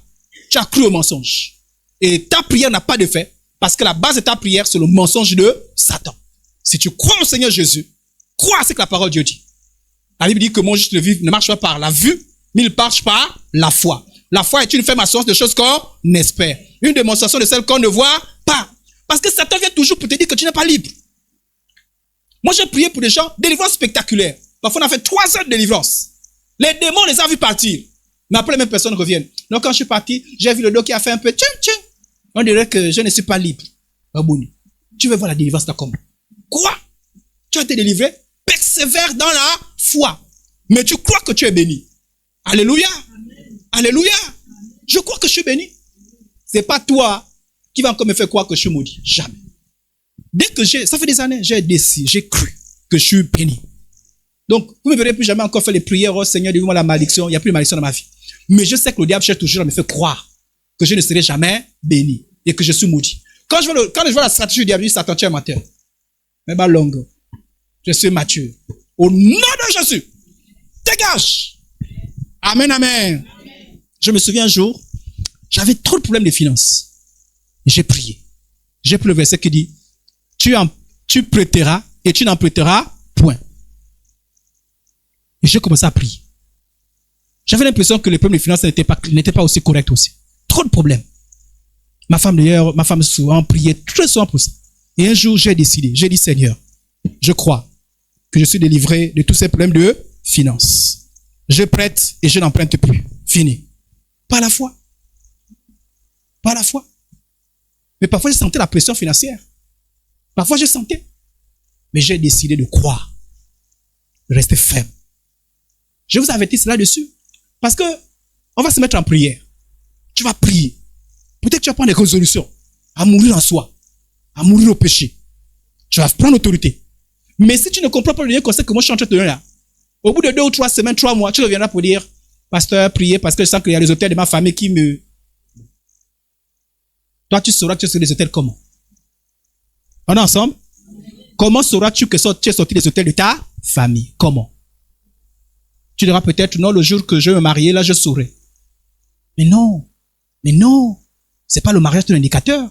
tu as cru au mensonge. Et ta prière n'a pas de fait, parce que la base de ta prière, c'est le mensonge de Satan. Si tu crois au Seigneur Jésus, crois à ce que la parole de Dieu dit. La Bible dit que mon juste le vivre ne marche pas par la vue, mais il marche par la foi. La foi est une ferme assurance de choses qu'on espère. Une démonstration de celles qu'on ne voit pas. Parce que Satan vient toujours pour te dire que tu n'es pas libre. Moi, j'ai prié pour des gens, délivrance spectaculaire. Parfois, on a fait 3 heures de délivrance. Les démons les a vus partir. Mais après, les mêmes personnes reviennent. Donc, quand je suis parti, j'ai vu le dos qui a fait un peu tching. On dirait que je ne suis pas libre. Tu veux voir la délivrance là comment? Quoi? Tu as été délivré? Persévère dans la foi. Mais tu crois que tu es béni. Alléluia. Amen. Alléluia. Je crois que je suis béni. C'est pas toi qui vas encore me faire croire que je suis maudit. Jamais. Dès que ça fait des années, j'ai décidé, j'ai cru que je suis béni. Donc, vous ne me verrez plus jamais encore faire les prières, oh Seigneur, délivre-moi la malédiction. Il n'y a plus de malédiction dans ma vie. Mais je sais que le diable cherche toujours à me faire croire que je ne serai jamais béni et que je suis maudit. Quand je vois la stratégie du diable, je dis, Satan, tu es menteur. Mais bah, longue. Je suis mature. Au nom de Jésus. Dégage. Amen, amen. Je me souviens un jour, j'avais trop de problèmes de finances. J'ai prié. J'ai pris le verset qui dit, tu prêteras et tu n'en prêteras point. Et j'ai commencé à prier. J'avais l'impression que les problèmes de finances n'étaient pas aussi corrects aussi. Trop de problèmes. Ma femme souvent priait très souvent pour ça. Et un jour, j'ai décidé, j'ai dit, Seigneur, je crois que je suis délivré de tous ces problèmes de finances. Je prête et je n'emprunte plus. Fini. Pas la foi. Pas la foi. Mais parfois, je sentais la pression financière. Parfois, je sentais. Mais j'ai décidé de croire. De rester ferme. Je vous avertis là-dessus. Parce que on va se mettre en prière. Tu vas prier. Peut-être que tu vas prendre des résolutions. À mourir en soi. À mourir au péché. Tu vas prendre l'autorité. Mais si tu ne comprends pas le lien conseil que moi je suis en train de te donner là, au bout de 2 ou 3 semaines, 3 mois, tu reviendras pour dire, pasteur, priez parce que je sens qu'il y a les hôtels de ma famille qui me... Toi, tu sauras que tu es sur les hôtels comment? On est ensemble? Comment sauras-tu que tu es sorti des hôtels de ta famille? Comment? Tu diras peut-être, non, le jour que je vais me marier, là, je saurai. Mais non. Mais non. C'est pas le mariage qui est un indicateur.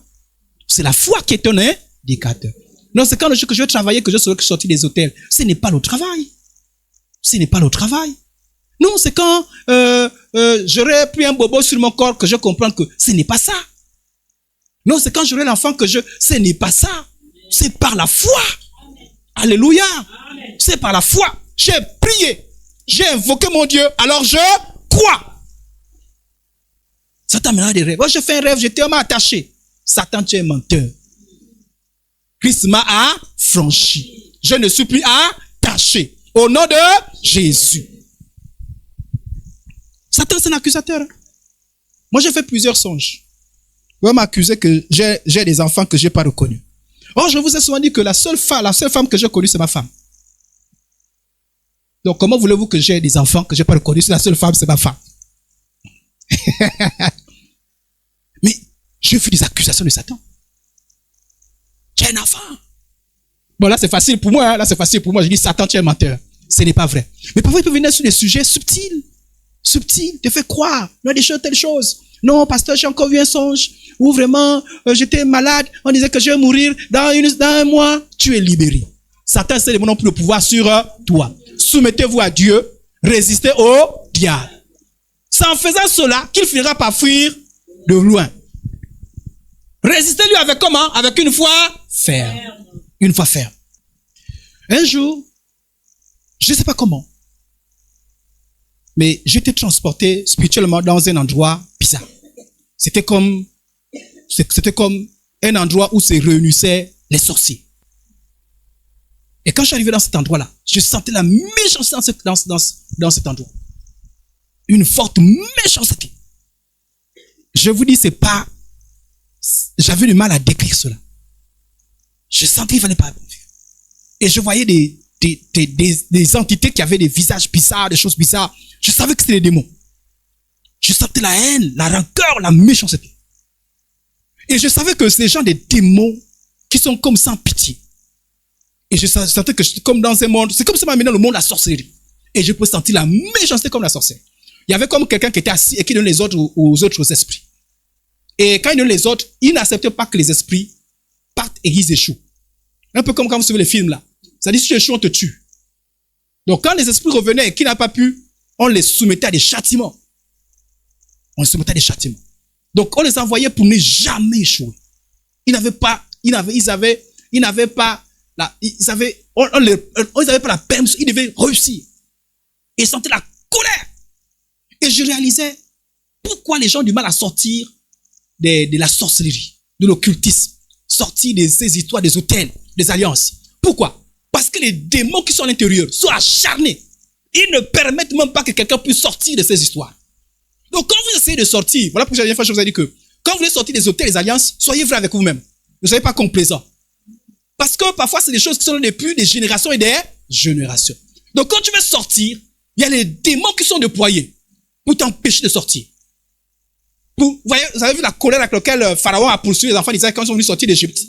C'est la foi qui est un indicateur. Non, c'est quand le jour que je vais travailler que je saurai que je sortis des hôtels. Ce n'est pas le travail. Ce n'est pas le travail. Non, c'est quand j'aurai pris un bobo sur mon corps que je comprends que ce n'est pas ça. Non, c'est quand j'aurai l'enfant que ce n'est pas ça. C'est par la foi. Alléluia. C'est par la foi. J'ai prié. J'ai invoqué mon Dieu. Alors je crois. Satan m'a des rêves. Oh, j'ai fait un rêve, j'étais tellement attaché. Satan, tu es menteur. Christ m'a affranchi. Je ne suis plus attaché. Au nom de Jésus. Satan, c'est un accusateur. Moi, j'ai fait plusieurs songes. On va m'accuser que j'ai des enfants que je n'ai pas reconnus. Or, je vous ai souvent dit que la seule femme que j'ai connue, c'est ma femme. Donc, comment voulez-vous que j'ai des enfants que je n'ai pas reconnus? C'est la seule femme, c'est ma femme. Mais j'ai vu des accusations de Satan. Tu es un enfant. Bon, là, c'est facile pour moi. Là, c'est facile pour moi. Je dis, Satan, tu es un menteur. Ce n'est pas vrai. Mais parfois, il peut venir sur des sujets subtils. Subtils. Te fait croire. Non, des choses, telle chose. Non, pasteur, j'ai encore vu un songe où vraiment, j'étais malade. On disait que je vais mourir dans un mois. Tu es libéré. Satan, c'est non plus le pouvoir sur toi. Soumettez-vous à Dieu. Résistez au diable. C'est en faisant cela qu'il finira par fuir de loin. Résistez-lui avec comment? Avec une foi ferme. Une foi ferme. Un jour, je ne sais pas comment, mais j'étais transporté spirituellement dans un endroit bizarre. C'était comme un endroit où se réunissaient les sorciers. Et quand je suis arrivé dans cet endroit-là, je sentais la méchanceté dans cet endroit. Une forte méchanceté. Je vous dis, c'est pas... J'avais du mal à décrire cela. Je sentais qu'il fallait pas... Et je voyais des entités qui avaient des visages bizarres, des choses bizarres. Je savais que c'était des démons. Je sentais la haine, la rancœur, la méchanceté. Et je savais que c'est des gens, des démons qui sont comme sans pitié. Et je sentais que j'étais comme dans un monde, c'est comme ça m'a amené dans le monde de la sorcellerie. Et je peux sentir la méchanceté comme la sorcière. Il y avait comme quelqu'un qui était assis et qui donnait les ordres aux autres esprits. Et quand il donne les ordres, il n'acceptait pas que les esprits partent et ils échouent. Un peu comme quand vous suivez les films là. Ça dit si tu échoues, on te tue. Donc quand les esprits revenaient et qu'ils n'ont pas pu, on les soumettait à des châtiments. On les soumettait à des châtiments. Donc on les envoyait pour ne jamais échouer. On n'avait pas la permission, ils devaient réussir. Et ils sentaient la colère. Et je réalisais pourquoi les gens ont du mal à sortir de la sorcellerie, de l'occultisme, sortir de ces histoires, des hôtels, des alliances. Pourquoi? Parce que les démons qui sont à l'intérieur sont acharnés. Ils ne permettent même pas que quelqu'un puisse sortir de ces histoires. Donc quand vous essayez de sortir, voilà pourquoi la dernière fois je vous ai dit que quand vous voulez sortir des hôtels, des alliances, soyez vrai avec vous-même. Ne soyez pas complaisant. Parce que parfois c'est des choses qui sont depuis des générations et des générations. Donc quand tu veux sortir, il y a les démons qui sont déployés pour t'empêcher de sortir. Vous avez vu la colère avec laquelle Pharaon a poursuivi les enfants d'Israël quand ils sont venus sortir d'Égypte.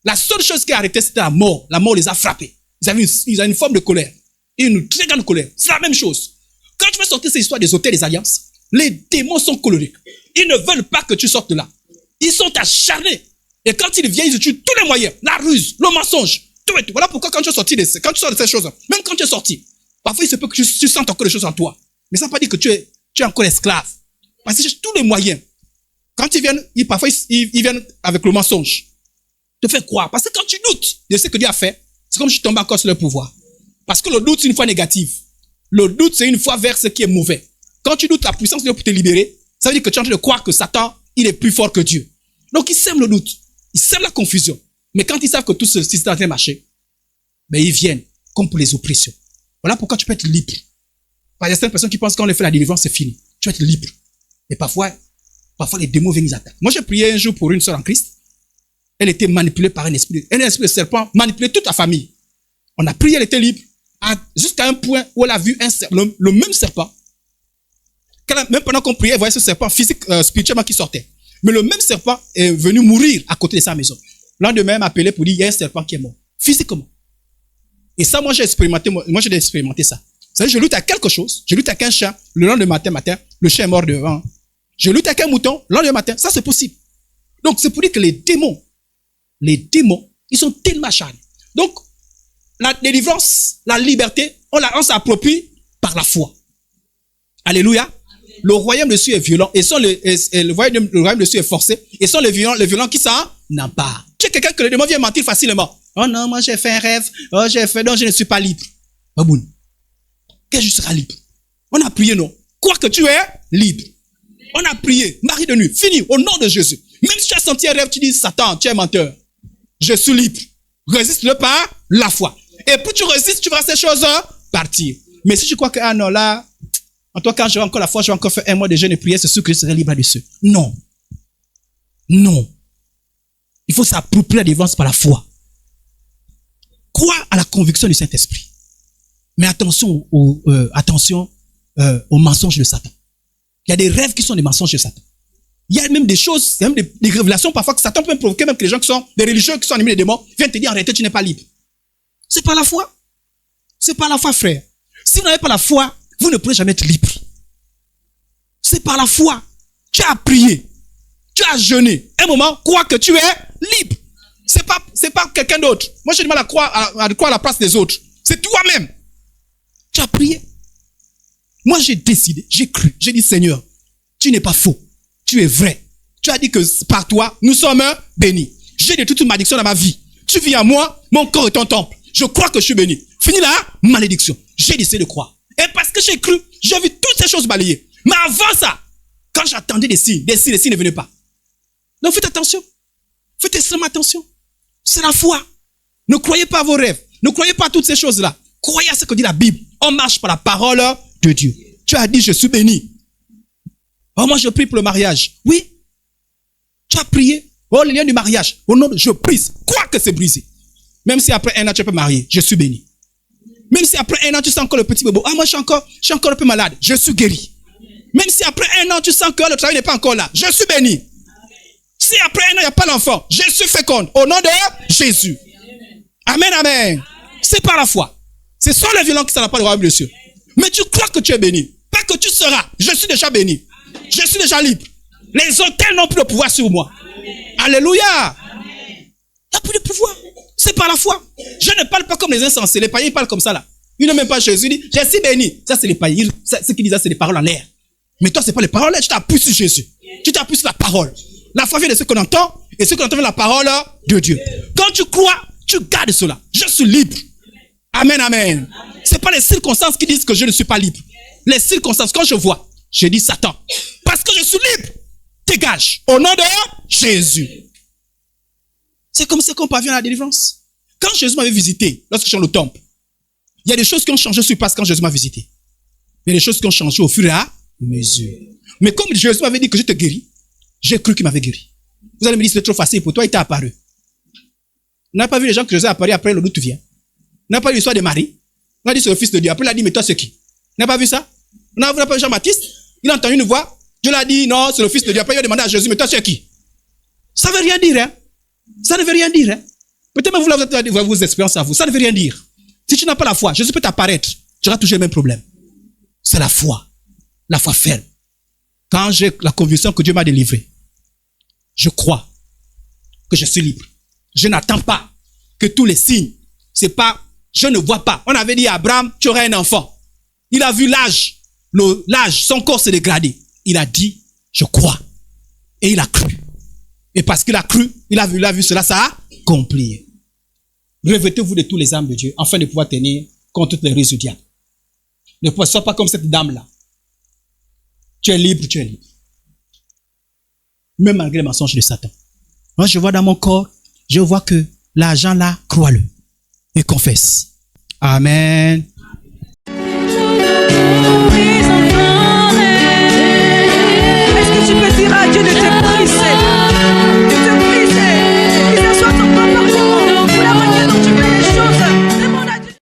La seule chose qui a arrêté, c'était la mort. La mort les a frappés. Ils avaient une forme de colère. Et une très grande colère. C'est la même chose. Quand tu veux sortir ces histoires des hôtels, des alliances, les démons sont colériques. Ils ne veulent pas que tu sortes de là. Ils sont acharnés. Et quand ils viennent, ils utilisent tous les moyens. La ruse, le mensonge, tout et tout. Voilà pourquoi quand tu sors de ces choses, même quand tu es sorti, parfois il se peut que tu sentes encore des choses en toi. Mais ça ne veut pas dire que tu es encore esclave. Parce que tous les moyens. Quand ils viennent, parfois ils viennent avec le mensonge. Te faire croire. Parce que quand tu doutes de ce que Dieu a fait, c'est comme si tu tombes encore sur le pouvoir. Parce que le doute, c'est une foi négative. Le doute, c'est une foi vers ce qui est mauvais. Quand tu doutes la puissance de Dieu pour te libérer, ça veut dire que tu es en train de croire que Satan, il est plus fort que Dieu. Donc ils sèment le doute. Ils sèment la confusion. Mais quand ils savent que tout ceci est en train de marcher, ben ils viennent comme pour les oppressions. Voilà pourquoi tu peux être libre. Parce qu'il y a certaines personnes qui pensent que quand on les fait la délivrance, c'est fini. Tu vas être libre. Et parfois les démons viennent les attaquer. Moi, j'ai prié un jour pour une sœur en Christ. Elle était manipulée par un esprit de serpent, manipulé toute la famille. On a prié, elle était libre, jusqu'à un point où elle a vu le même serpent. Même pendant qu'on priait, elle voyait ce serpent physique, spirituellement qui sortait. Mais le même serpent est venu mourir à côté de sa maison. Le lendemain, elle m'a appelé pour dire, il y a un serpent qui est mort. Physiquement. Et ça, moi, j'ai expérimenté ça. C'est-à-dire, je lutte à quelque chose. Je lutte avec un chat. Le lendemain matin, le chat est mort devant. Je lutte avec un mouton. Le lendemain matin, ça c'est possible. Donc, c'est pour dire que les démons, ils sont tellement acharnés. Donc, la délivrance, la liberté, on s'approprie par la foi. Alléluia. Le royaume de Dieu est violent et le royaume de Dieu est forcé et sont les violents qui s'en emparent. Tu es quelqu'un que le démon vient mentir facilement. Oh non, moi j'ai fait un rêve. Oh, donc je ne suis pas libre. Baboun. Qu'est-ce que je serai libre? On a prié, non? Quoi que tu es libre. On a prié. Marie de nuit. Fini. Au nom de Jésus. Même si tu as senti un rêve, tu dis, Satan, tu es menteur. Je suis libre. Résiste-le par la foi. Et plus tu résistes, tu verras ces choses partir. Mais si tu crois que, ah non, là, en toi, quand j'aurai encore la foi, je vais encore faire un mois de jeûne et prière, c'est sûr que je serai libre de ceux. Non. Non. Il faut s'approprier la délivrance par la foi. Crois à la conviction du Saint-Esprit. Mais attention aux mensonges de Satan. Il y a des rêves qui sont des mensonges de Satan. Il y a même des choses, il y a même des révélations parfois que Satan peut même provoquer, même que les gens qui sont des religieux qui sont animés des démons viennent te dire en réalité tu n'es pas libre. C'est pas la foi. C'est pas la foi, frère. Si vous n'avez pas la foi, vous ne pourrez jamais être libre. C'est par la foi. Tu as prié. Tu as jeûné. Un moment, crois que tu es libre. C'est pas quelqu'un d'autre. Moi, j'ai du mal à croire à la place des autres. C'est toi-même. Tu as prié. Moi, j'ai décidé, j'ai cru, j'ai dit, Seigneur, tu n'es pas faux. Tu es vrai. Tu as dit que par toi, nous sommes bénis. J'ai détruit toute malédiction dans ma vie. Tu vis en moi, mon corps est ton temple. Je crois que je suis béni. Fini la malédiction. J'ai décidé de croire. Et parce que j'ai cru, j'ai vu toutes ces choses balayer. Mais avant ça, quand j'attendais des signes ne venaient pas. Donc faites attention. Faites extrêmement attention. C'est la foi. Ne croyez pas à vos rêves. Ne croyez pas à toutes ces choses-là. Croyez à ce que dit la Bible. On marche par la parole de Dieu. Tu as dit, je suis béni. Oh, moi, je prie pour le mariage. Oui. Tu as prié. Oh, le lien du mariage. Au nom de je brise. Quoi que c'est brisé. Même si après un an, tu peux marier. Je suis béni. Même si après un an, tu sens encore le petit bobo. Ah, moi, je suis encore un peu malade. Je suis guéri. Même si après un an, tu sens que le travail n'est pas encore là. Je suis béni. Si après un an, il n'y a pas l'enfant, je suis féconde. Au nom de Jésus. Amen, amen. C'est par la foi. Ce sont les violents qui ne sont pas le royaume de Dieu. Mais tu crois que tu es béni. Pas que tu seras. Je suis déjà béni. Je suis déjà libre. Les autels n'ont plus de pouvoir sur moi. Alléluia. Il n'y a plus de pouvoir. C'est par la foi. Je ne parle pas comme les insensés. Les païens, ils parlent comme ça là. Ils n'ont même pas Jésus. Ils disent, je suis béni. Ça, c'est les païens. Ce qu'ils disent, c'est des paroles en l'air. Mais toi, c'est pas les paroles en l'air. Tu t'appuies sur Jésus. Tu t'appuies sur la parole. La foi vient de ce qu'on entend. Et ce qu'on entend vient de la parole de Dieu. Quand tu crois, tu gardes cela. Je suis libre. Amen, amen. C'est pas les circonstances qui disent que je ne suis pas libre. Les circonstances, quand je vois, je dis Satan. Parce que je suis libre. Dégage. Au nom de Jésus. C'est comme ça qu'on parvient à la délivrance. Quand Jésus m'avait visité, lorsque je suis dans le temple, il y a des choses qui ont changé sur place quand Jésus m'a visité. Il y a des choses qui ont changé au fur et à mesure. Mais comme Jésus m'avait dit que je te guéris, j'ai cru qu'il m'avait guéri. Vous allez me dire, c'est trop facile pour toi, il t'a apparu. On n'a pas vu les gens que Jésus a apparu après le doute vient. On n'a pas vu l'histoire de Marie. On a dit c'est le fils de Dieu. Après il a dit, mais toi c'est qui? On n'a pas vu ça? On n'a pas vu Jean-Baptiste. Il a entendu une voix. Dieu l'a dit, non, c'est le fils de Dieu. Après il a demandé à Jésus, mais toi c'est qui? Ça ne veut rien dire, hein? Ça ne veut rien dire, hein? Peut-être même vous avez vos expériences à vous. Ça ne veut rien dire. Si tu n'as pas la foi, Jésus peut t'apparaître. Tu auras toujours le même problème. C'est la foi. La foi ferme. Quand j'ai la conviction que Dieu m'a délivré, je crois que je suis libre. Je n'attends pas que tous les signes, c'est pas, je ne vois pas. On avait dit à Abraham, tu auras un enfant. Il a vu l'âge, son corps s'est dégradé. Il a dit, je crois. Et il a cru. Et parce qu'il a cru, il a vu cela, ça a accompli. Revêtez-vous de tous les âmes de Dieu, afin de pouvoir tenir contre toutes les ruses du diable. Ne sois pas comme cette dame-là. Tu es libre, tu es libre. Même malgré les mensonges de Satan. Moi, je vois dans mon corps, je vois que l'argent là, crois-le. Et confesse. Amen.